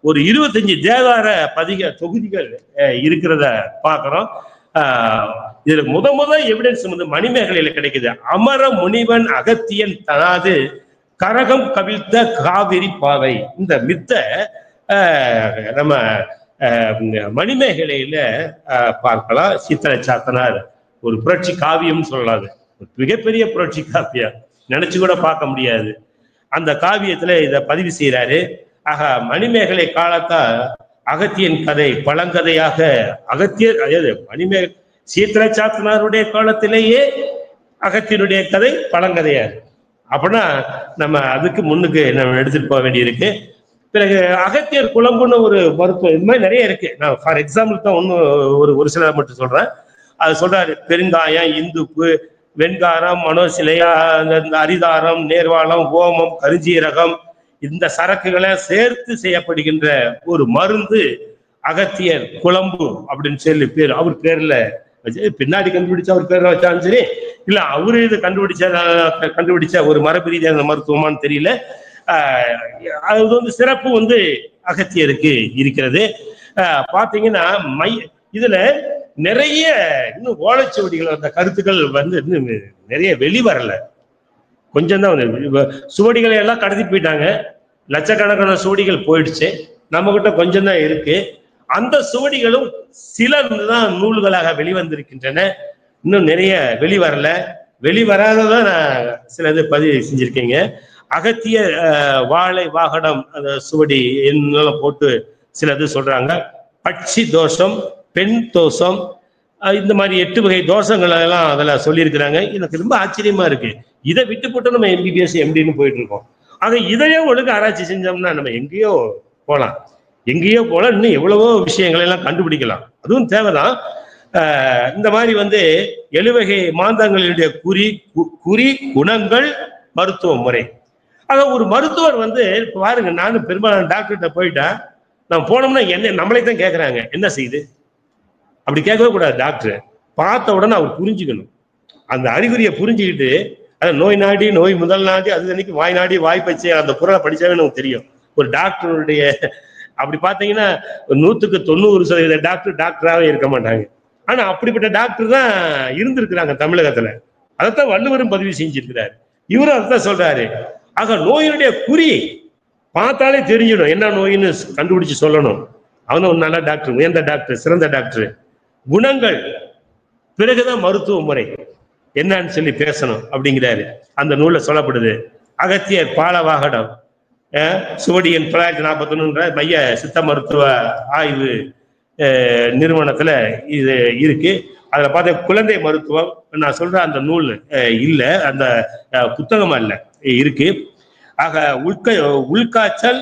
ஒரு 25 தேவார பதிக தொகுதிகள் இருக்கிறத பாக்குறோம். இதுல முத எவிடன்ஸ் வந்து மணிமேகலையில கிடைக்குது. அமர முனிவன் அகத்தியன் தனாது கரகம் கவிழ்த்த காவிரி பாவை. இந்த மித்த நம்ம மணிமேகலையில பார்க்கலாம். சீத்தலை சாத்தனார் ஒரு புரட்சி காவியம் சொல்லலாது, மிகப்பெரிய புரட்சி காவியம், நினைச்சு கூட பார்க்க முடியாது. அந்த காவியத்துல இதை பதிவு செய்யறாரு. ஆக மணிமேகலை காலத்தால் அகத்தியன் கதை பழங்கதையாக அகத்தியர், அதாவது மணிமேகலை சீத்தலை சாத்தனாருடைய காலத்திலேயே அகத்தியனுடைய கதை பழங்கதையாது. அப்படின்னா நம்ம அதுக்கு முன்னுக்கு நம்ம எடுத்துட்டு போக வேண்டியிருக்கு. பிறகு அகத்தியர் குழம்புன்னு ஒரு மருத்துவம், இது மாதிரி நிறைய இருக்கு. நான் ஃபார் எக்ஸாம்பிள் தான் ஒரு சில மட்டும் சொல்றேன். அது சொல்றாரு, பெருங்காயம், இந்துப்பு, வெண்காரம், மனோசிலையா, அரிதாரம், நேர்வாளம், ஓமம், கருஞ்சீரகம், இந்த சரக்குகளை சேர்த்து செய்யப்படுகின்ற ஒரு மருந்து அகத்தியர் குழம்பு அப்படின்னு சொல்லி பேர். அவர் பேர்ல பின்னாடி கண்டுபிடிச்ச அவர் பேர்ல வச்சாலும் சரி, இல்ல அவரு இது கண்டுபிடிச்ச ஒரு மரபு ரீதியான மருத்துவமானு தெரியல. அது வந்து சிறப்பு வந்து அகத்தியருக்கு இருக்கிறது. பாத்தீங்கன்னா இதுல நிறைய இன்னும் ஓலைச்சுவடிகள், அந்த கருத்துக்கள் வந்து இன்னும் நிறைய வெளிவரல, கொஞ்சம் தான். சுவடிகளை எல்லாம் கடத்தி போயிட்டாங்க, லட்சக்கணக்கான சுவடிகள் போயிடுச்சு, நம்ம கிட்ட கொஞ்சம் தான் இருக்கு. அந்த சுவடிகளும் சில தான் நூல்களாக வெளிவந்திருக்கின்றன, இன்னும் நிறைய வெளிவரல. வெளிவராததான் நான் சிலது பதிவு செஞ்சிருக்கீங்க. அகத்திய வாழை வாகனம் அந்த சுவடி என்னெல்லாம் போட்டு சிலது சொல்றாங்க. பட்சி தோஷம், பெண் தோஷம், இந்த மாதிரி 8 வகை தோஷங்கள் எல்லாம் அதில் சொல்லியிருக்கிறாங்க. எனக்கு ரொம்ப ஆச்சரியமா இருக்கு. இதை விட்டு போட்டு நம்ம MBBS MDன்னு போயிட்டு இருக்கோம். ஆக இதையே ஒழுங்கு ஆராய்ச்சி செஞ்சோம்னா நம்ம எங்கேயோ போகலாம், இன்னும் எவ்வளவோ விஷயங்களை எல்லாம் கண்டுபிடிக்கலாம். அதுவும் தேவைதான். இந்த மாதிரி வந்து 7 வகை மாந்தங்களுடைய குறி குணங்கள் மருத்துவ முறை. ஆக ஒரு மருத்துவர் வந்து பாருங்க, நானும் பெரும்பாலான டாக்டர்கிட்ட போயிட்டேன், நான் போனோம்னா நம்மளே தான் கேட்கறாங்க, என்ன செய்யுது? அப்படி கேட்கவே கூடாது. டாக்டர் பார்த்த உடனே அவர் புரிஞ்சுக்கணும், அந்த அறிகுறியை புரிஞ்சுக்கிட்டு, அது நோய் நாடி, நோய் முதல் நாடி, அது அன்னைக்கு வாய் நாடி, வாய் பச்சை, அந்த குரலை படிச்சாவே நமக்கு தெரியும் ஒரு டாக்டருடைய. அப்படி பார்த்தீங்கன்னா 100க்கு 90% டாக்டராகவே இருக்க மாட்டாங்க. ஆனா அப்படிப்பட்ட டாக்டர் தான் இருந்திருக்கிறாங்க தமிழகத்துல. அதைத்தான் வள்ளுவரும் பதிவு செஞ்சிருக்கிறார், இவரும் அதைத்தான் சொல்றாரு. ஆக நோயினுடைய குறி பார்த்தாலே தெரிஞ்சிடும், என்ன நோயின்னு கண்டுபிடிச்சு சொல்லணும். அவன் ஒரு நல்ல டாக்டர், உயர்ந்த டாக்டர், சிறந்த டாக்டர். குணங்கள் பிறகுதான் மருத்துவ முறை என்னன்னு சொல்லி பேசணும் அப்படிங்கிறாரு. அந்த நூல்ல சொல்லப்படுது. அகத்தியர் பாலவாகடம் சுவடியின் 941 மைய சித்த மருத்துவ ஆய்வு நிறுவனத்துல இது இருக்கு. அதுல பார்த்த குழந்தை மருத்துவம் நான் சொல்ற அந்த நூல் இல்ல, அந்த புத்தகமா இல்ல இருக்கு. ஆக உள்காய்ச்சல்,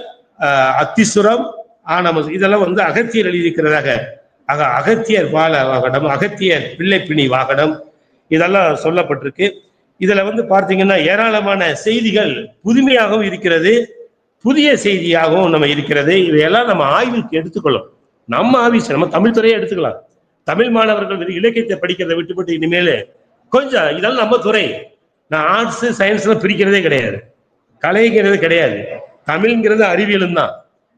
அத்திசுரம், ஆனமம், இதெல்லாம் வந்து அகத்தியர் எழுதியிருக்கிறதாக. ஆக அகத்தியர் பால வாகனம், அகத்தியர் பிள்ளைப்பிணி வாகனம், இதெல்லாம் சொல்லப்பட்டிருக்கு. இதுல வந்து பார்த்தீங்கன்னா ஏராளமான செய்திகள் புதுமையாகவும் இருக்கிறது, புதிய செய்தியாகவும் நம்ம இருக்கிறது. இதையெல்லாம் நம்ம ஆய்வுக்கு எடுத்துக்கொள்ளும். நம்ம ஆபீஸ், நம்ம தமிழ் துறையை எடுத்துக்கலாம். தமிழ் மாணவர்கள் இலக்கியத்தை படிக்கிறதை விட்டுப்பட்டு இனிமேல் கொஞ்சம் இதெல்லாம் நம்ம துறை. நான் ஆர்ட்ஸ் சயின்ஸ்லாம் பிரிக்கிறதே கிடையாது, கலைங்கிறது கிடையாது. தமிழ்ங்கிறது அறிவியலும் தான்.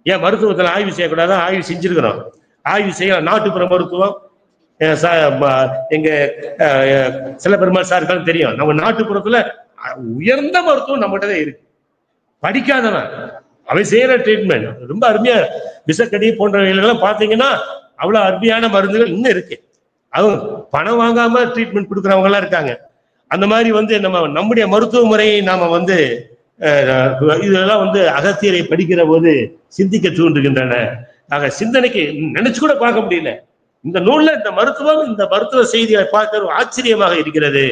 ஏன் மருத்துவத்தில் ஆய்வு செய்யக்கூடாது? ஆய்வு செஞ்சிருக்கிறோம், ஆய்வு செய்யலாம். நாட்டுப்புற மருத்துவம் எங்க சில பெருமாள் சாருக்காலும் தெரியும். நம்ம நாட்டுப்புறத்துல உயர்ந்த மருத்துவம் நம்மகிட்ட தான் இருக்கு. படிக்காதவன் அவன் செய்யற ட்ரீட்மெண்ட் ரொம்ப அருமையா, விசக்கடி போன்றவைகளெல்லாம் பார்த்தீங்கன்னா அவ்வளவு அருமையான மருந்துகள் இன்னும் இருக்கு. அவங்க பணம் வாங்காம ட்ரீட்மெண்ட் கொடுக்குறவங்க எல்லாம் இருக்காங்க. அந்த மாதிரி வந்து நம்முடைய மருத்துவ முறையை நாம வந்து இதெல்லாம் வந்து அகத்தியரை படிக்கிற போது சிந்திக்க தூண்டுகின்றன. ஆக சிந்தனைக்கு நினைச்சு கூட பார்க்க முடியல. இந்த நூல்ல இந்த மருத்துவ செய்தியை பார்க்க ஆச்சரியமாக இருக்கிறது.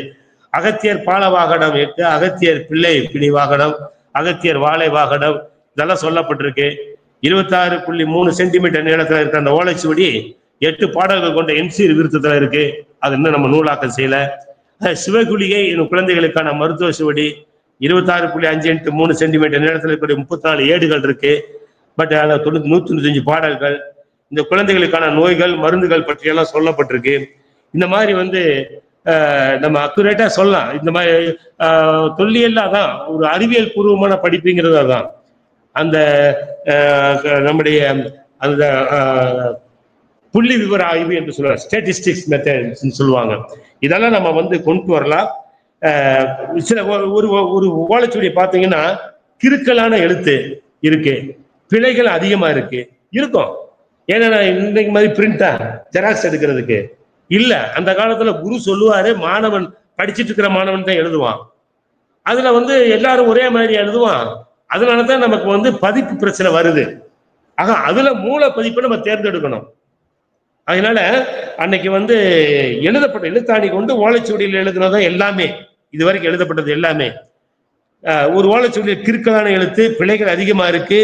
அகத்தியர் பால வாகனம் 8, அகத்தியர் பிள்ளை பிணி வாகனம், அகத்தியர் வாழை வாகனம், இதெல்லாம் சொல்லப்பட்டிருக்கு. 26.3 சென்டிமீட்டர் நீளத்துல இருக்க அந்த ஓலைச்சுவடி 8 பாடல்கள் கொண்ட என்சீர் விருத்தத்துல இருக்கு. அது இன்னும் நம்ம நூலாக்கம் செய்யல. சிவகுலிகை குழந்தைகளுக்கான மருத்துவ சுவடி 26.5 சென்டிமீட்டர் நீளத்துல இருக்கக்கூடிய 34 ஏடுகள் இருக்கு. பட் அதில் 195 பாடல்கள் இந்த குழந்தைகளுக்கான நோய்கள் மருந்துகள் பற்றியெல்லாம் சொல்லப்பட்டிருக்கு. இந்த மாதிரி வந்து நம்ம அக்குரேட்டா சொல்லலாம். இந்த மாதிரி தொல்லியல்ல அதான் ஒரு அறிவியல் பூர்வமான படிப்புங்கிறது. அதான் அந்த நம்முடைய அந்த புள்ளி விவர ஆய்வு என்று சொல்லுவாங்க, ஸ்டாட்டிஸ்டிக்ஸ் மெத்தட்ஸ் சொல்லுவாங்க. இதெல்லாம் நம்ம வந்து கொண்டு வரலாம். சில ஒரு ஓலைச்சுவடியை பார்த்தீங்கன்னா கிறுக்கலான எழுத்து இருக்கு, பிழைகள் அதிகமா இருக்கும். ஏன்னா இன்னைக்கு மாதிரி பிரிண்டா ஜெராக்ஸ் எடுக்கிறதுக்கு இல்ல. அந்த காலத்துல குரு சொல்லுவாரு, மாணவன் படிச்சுட்டு இருக்கிற மாணவன் தான் எழுதுவான். அதுல எல்லாரும் ஒரே மாதிரி எழுதுவான். அதனாலதான் நமக்கு பதிப்பு பிரச்சனை வருது. ஆக அதுல மூல பதிப்பை நம்ம தேர்ந்தெடுக்கணும். அதனால அன்னைக்கு எழுதப்பட்ட எழுத்தாணி கொண்டு ஓலைச்சுவடியில் எழுதுனதான் எல்லாமே, இதுவரைக்கும் எழுதப்பட்டது எல்லாமே. ஒரு ஓலைச்சுவடியில் கிறுக்கலான எழுத்து, பிழைகள் அதிகமா இருக்கு.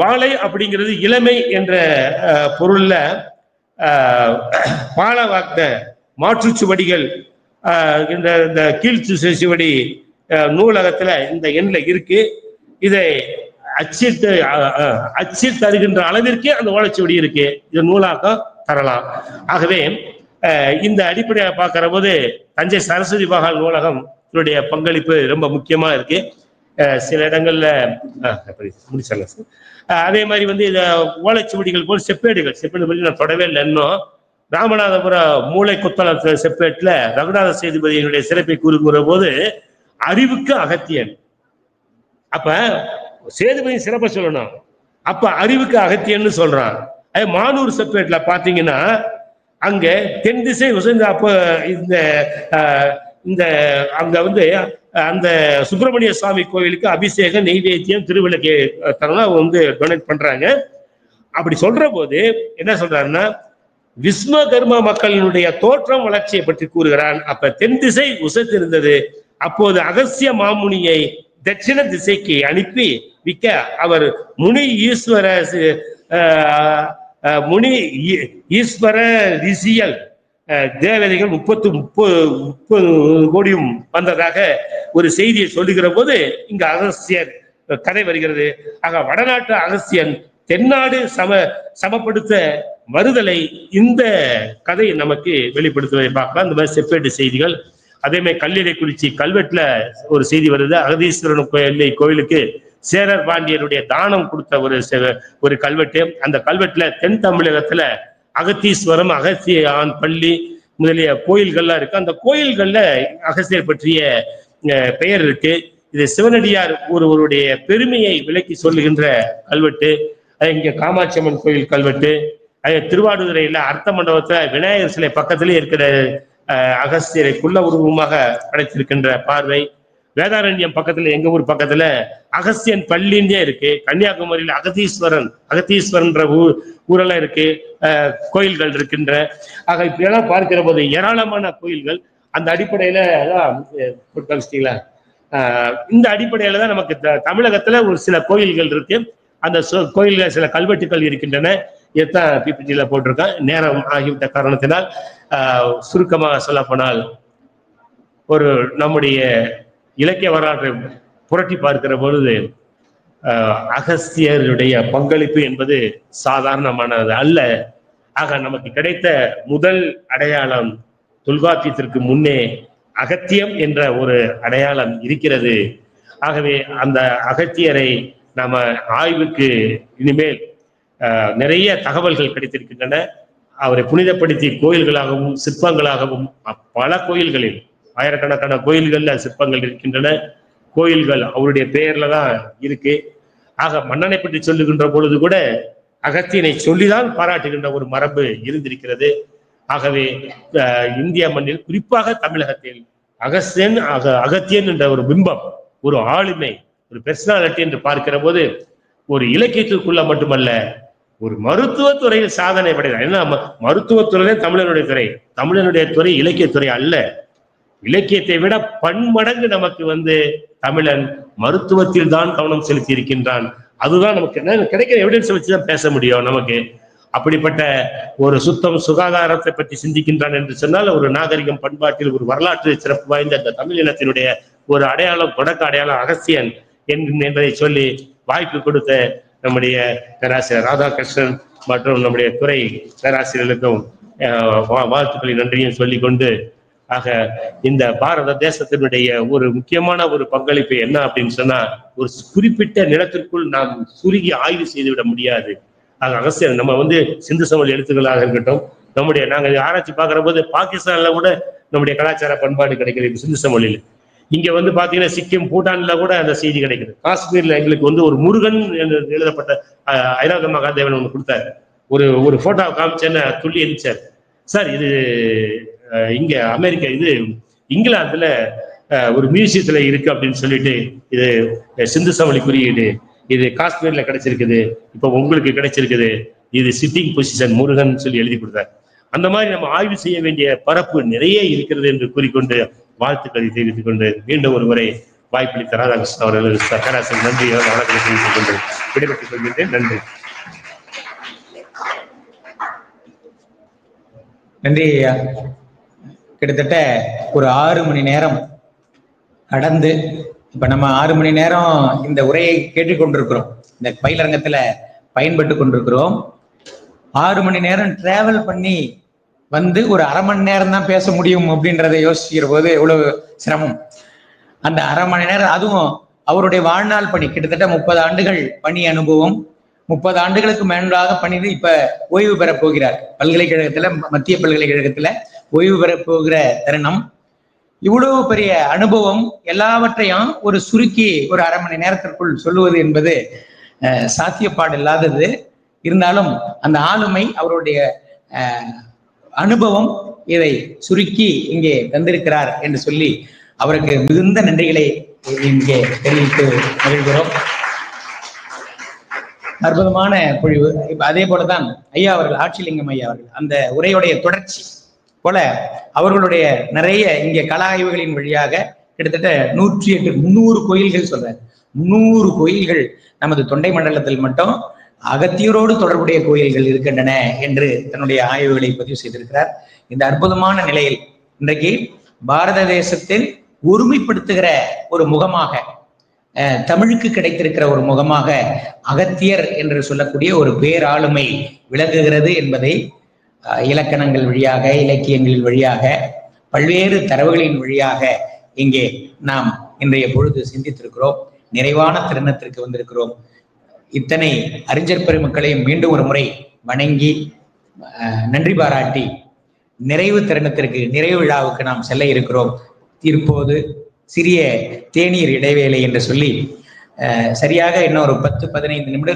வாழை அப்படிங்கிறது இளமை என்ற பொருள்ல பாலவாக்க மாற்றுச்சுவடிகள் இந்த கீழ்த்து சுவடி நூலகத்துல இந்த எண்ணில் இருக்கு. இதை அச்சு தருகின்ற அளவிற்கு அந்த ஓலைச்சுவடி இருக்கு. இது நூலாக்கம் தரலாம். ஆகவே இந்த அடிப்படையை பார்க்கிற போது தஞ்சை சரஸ்வதி மகால் நூலகம் பங்களிப்பு ரொம்ப முக்கியமா இருக்கு. சில இடங்கள்ல முடிச்சிடலாம் சார். அதே மாதிரி இந்த ஓலைச்சுவடிகள் போல் செப்பேடுகள் பற்றி நான் தொடவே இல்லை இன்னும். ராமநாதபுரம் மூளை குத்தல செப்பேட்டுல ரகுநாத சேதுபதியினுடைய சிறப்பை கூறுகிற போது அறிவுக்கு அகத்தியன், அப்ப சேதுபதி சிறப்பை சொல்லணும், அப்ப அறிவுக்கு அகத்தியன்னு சொல்றான். மானூர் செப்பேட்ல பாத்தீங்கன்னா அங்க தென் திசை உசைந்த அப்ப இந்த அங்க அந்த சுப்பிரமணிய சுவாமி கோயிலுக்கு அபிஷேகம், நெய்வேத்தியம், திருவிளக்கு தரலாம் டொனேட் பண்றாங்க. அப்படி சொல்ற போது என்ன சொல்றாருன்னா, விஸ்வகர்ம மக்களினுடைய தோற்றம் வளர்ச்சியை பற்றி கூறுகிறான். அப்ப தென் திசை உசைத்திருந்தது. அப்போது அகஸ்திய மாமுனியை தட்சிண திசைக்கு அனுப்பி விக்க அவர் முனி ஈஸ்வர ரிஷியல் தேவதைகள் 30 கோடியும் வந்ததாக ஒரு செய்தியை சொல்லுகிற போது இங்க அகஸ்தியர் கதை வருகிறது. ஆக வடநாட்டு அகஸ்தியன் தென்னாடு சமப்படுத்த வருதலை இந்த கதை நமக்கு வெளிப்படுத்துவதை பார்க்கலாம். இந்த மாதிரி செப்பேட்டு செய்திகள். அதே மாதிரி கல்லிடைக்குறிச்சி கல்வெட்டுல ஒரு செய்தி வருது. அகதீஸ்வரன் கோயிலுக்கு சேரர் பாண்டியருடைய தானம் கொடுத்த ஒரு கல்வெட்டு. அந்த கல்வெட்டுல தென் தமிழகத்துல அகத்தீஸ்வரம், அகஸ்தியான் பள்ளி முதலிய கோயில்கள்லாம் இருக்கு. அந்த கோயில்கள்ல அகஸ்தியர் பற்றிய பெயர் இருக்கு. இது சிவனடியார் ஒருவருடைய பெருமையை விளக்கி சொல்லுகின்ற கல்வெட்டு. இங்க காமாட்சி அம்மன் கோயில் கல்வெட்டு. திருவாடுதுறையில அர்த்த மண்டபத்துல விநாயகர் சிலை பக்கத்திலே இருக்கிற அகஸ்தியரை குள்ள உருவமாக படைத்திருக்கின்ற பார்வை. வேதாரண்யம் பக்கத்துல, எங்க ஊர் பக்கத்துல அகஸ்தியன் பள்ளின்னே இருக்கு. கன்னியாகுமரியில அகத்தீஸ்வரன்ற ஊரெல்லாம் இருக்கு, கோயில்கள் இருக்கின்ற. ஆக இப்படியெல்லாம் பார்க்கிற போது ஏராளமான கோயில்கள். அந்த அடிப்படையில இந்த அடிப்படையில தான் நமக்கு தமிழகத்துல ஒரு சில கோயில்கள் இருக்கு. அந்த கோயில்கள் சில கல்வெட்டுகள் இருக்கின்றன. எத்தான் பிபிடியில போட்டிருக்கேன். நேரம் ஆகிவிட்ட காரணத்தினால் சுருக்கமாக சொல்ல போனால், ஒரு நம்முடைய இலக்கிய வரலாற்றை புரட்டி பார்க்கிற பொழுது அகஸ்தியருடைய பங்களிப்பு என்பது சாதாரணமானது அல்ல. ஆக நமக்கு கிடைத்த முதல் அடையாளம் தொல்காப்பியத்திற்கு முன்னே அகத்தியம் என்ற ஒரு அடையாளம் இருக்கிறது. ஆகவே அந்த அகத்தியரை நாம ஆய்வுக்கு இனிமேல் நிறைய தகவல்கள் கிடைத்திருக்கின்றன. அவரை புனிதப்படுத்தி கோயில்களாகவும் சிற்பங்களாகவும் பல கோயில்களில் ஆயிரக்கணக்கான கோயில்கள்ல சிற்பங்கள் இருக்கின்றன. கோயில்கள் அவருடைய பெயர்ல தான் இருக்கு. ஆக மன்னனை பற்றி சொல்லுகின்ற பொழுது கூட அகத்தியனை சொல்லிதான் பாராட்டுகின்ற ஒரு மரபு இருந்திருக்கிறது. ஆகவே இந்திய மண்ணில் குறிப்பாக தமிழகத்தில் அகத்தியன் என்ற ஒரு பிம்பம், ஒரு ஆளுமை, ஒரு பெர்சனாலிட்டி என்று பார்க்கிற போது ஒரு இலக்கியத்திற்குள்ள மட்டுமல்ல, ஒரு மருத்துவத்துறையில் சாதனை படைத்தார். ஏன்னா மருத்துவத்துறை தமிழனுடைய துறை, தமிழனுடைய துறை இலக்கியத்துறை அல்ல. இலக்கியத்தை விட பன்மடங்கு நமக்கு தமிழன் மருத்துவத்தில் தான் கவனம் செலுத்தி இருக்கின்றான். அதுதான் நமக்கு கிடைக்கிற எவிடன்ஸ் வச்சுதான் பேச முடியும். நமக்கு அப்படிப்பட்ட ஒரு சுத்தம் சுகாதாரத்தை பற்றி சிந்திக்கின்றான் என்று சொன்னால், ஒரு நாகரிகம் பண்பாட்டில் ஒரு வரலாற்று சிறப்பு வாய்ந்த அந்த தமிழ் இனத்தினுடைய ஒரு அடையாளம், தொடக்க அடையாளம் அகஸ்தியன் என்பதை சொல்லி வாய்ப்பு கொடுத்த நம்முடைய பேராசிரியர் ராதாகிருஷ்ணன் மற்றும் நம்முடைய துறை பேராசிரியர்களுக்கும் வாழ்த்துக்களை நன்றியும் சொல்லிக் கொண்டு, ஆக இந்த பாரத தேசத்தினுடைய ஒரு முக்கியமான ஒரு பங்களிப்பு என்ன அப்படின்னு சொன்னா, ஒரு குறிப்பிட்ட நிலத்திற்குள் நாம் சுருகி ஆய்வு செய்துவிட முடியாது. ஆக அகஸ்தியர் நம்ம சிந்து சமவெளி எழுத்துக்களாக இருக்கட்டும், நாங்கள் ஆராய்ச்சி பார்க்கிற போது பாகிஸ்தான்ல கூட நம்முடைய கலாச்சார பண்பாடு கிடைக்கிறது சிந்து சமவெளியில். இங்க வந்து பாத்தீங்கன்னா சிக்கிம் பூட்டான்ல கூட அந்த செய்தி கிடைக்குது. காஷ்மீர்ல எங்களுக்கு வந்து ஒரு முருகன் என்று எழுதப்பட்ட ஐராவத மகாதேவன் ஒன்று கொடுத்தாரு. ஒரு போட்டோ காமிச்சேன்னு துள்ளி எழுதிச்சார். சார் இது இங்க அமெரிக்கா இது இங்கிலாந்துல ஒரு மியூசியத்துல இருக்கு அப்படின்னு சொல்லிட்டு, இது சிந்து சமவெளி குறியீடு, இது காஷ்மீர்ல கிடைச்சிருக்குது, இப்ப உங்களுக்கு கிடைச்சிருக்குது, இது சிட்டிங் பொசிஷன் முருகன் சொல்லி எழுதி கொடுத்தார். அந்த மாதிரி நம்ம ஆய்வு செய்ய வேண்டிய பரப்பு நிறைய இருக்கிறது என்று கூறிக்கொண்டு வாழ்த்துக்களை தெரிவித்துக் கொண்டு மீண்டும் ஒரு முறை வாய்ப்பளித்த ராதாகிருஷ்ணன் அவர்களுக்கு சக்கராசன் நன்றி வணக்கத்தை தெரிவித்துக் கொண்டு விடைபெற்றுக் கொள்கின்றேன். நன்றி. நன்றி ஐயா. கிட்டத்தட்ட ஒரு 6 மணி நேரம் கடந்து இப்ப நம்ம 6 மணி நேரம் இந்த உரையை கேட்டுக்கொண்டிருக்கிறோம், இந்த பயிலரங்கத்துல பயன்பட்டு கொண்டிருக்கிறோம். 6 மணி நேரம் டிராவல் பண்ணி வந்து ஒரு அரை மணி நேரம் தான் பேச முடியும் அப்படின்றத யோசிக்கிற போது எவ்வளவு சிரமம். அந்த அரை மணி நேரம், அதுவும் அவருடைய வாழ்நாள் பணி கிட்டத்தட்ட 30 ஆண்டுகள் பணி அனுபவம், 30 ஆண்டுகளுக்கு மேலாக பணிந்து இப்ப ஓய்வு பெற போகிறார். பல்கலைக்கழகத்துல, மத்திய பல்கலைக்கழகத்துல ஓய்வு பெற போகிற தருணம். இவ்வளவு பெரிய அனுபவம் எல்லாவற்றையும் ஒரு சுருக்கி ஒரு அரை மணி நேரத்திற்குள் சொல்லுவது என்பது சாத்தியப்பாடு இல்லாதது. இருந்தாலும் அந்த ஆளுமை, அவருடைய அனுபவம் இதை சுருக்கி இங்கே தந்திருக்கிறார் என்று சொல்லி அவருக்கு மிகுந்த நன்றிகளை இங்கே தெரிவித்து மகிழ்கிறோம். அற்புதமான பொழிவு. இப்ப அதே போலதான் ஐயா அவர்கள், ஆட்சிலிங்கம் ஐயா அவர்கள், அந்த உரையுடைய தொடர்ச்சி போல அவர்களுடைய நிறைய இங்கே கள ஆய்வுகளின் வழியாக கிட்டத்தட்ட 108 300 கோயில்கள் சொல்றாரு. 300 கோயில்கள் நமது தொண்டை மண்டலத்தில் மட்டும் அகத்தியரோடு தொடர்புடைய கோயில்கள் இருக்கின்றன என்று தன்னுடைய ஆய்வுகளை பதிவு செய்திருக்கிறார். இந்த அற்புதமான நிலையில் இன்றைக்கு பாரத தேசத்தில் ஒருமைப்படுத்துகிற ஒரு முகமாக, தமிழுக்கு கிடைத்திருக்கிற ஒரு முகமாக அகத்தியர் என்று சொல்லக்கூடிய ஒரு பேராளுமை விளங்குகிறது என்பதை இலக்கணங்கள் வழியாக, இலக்கியங்களின் வழியாக, பல்வேறு தரவுகளின் வழியாக இங்கே நாம் இன்றைய பொழுது சிந்தித்திருக்கிறோம். நிறைவான தருணத்திற்கு வந்திருக்கிறோம். இத்தனை அறிஞர் பெருமக்களையும் மீண்டும் ஒரு முறை வணங்கி நன்றி பாராட்டி நிறைவு தருணத்திற்கு, நிறைவு விழாவுக்கு நாம் செல்ல இருக்கிறோம். இப்போது சிறிய தேநீர் இடைவேளை என்று சொல்லி சரியாக இன்னும் ஒரு 10-15 நிமிடம்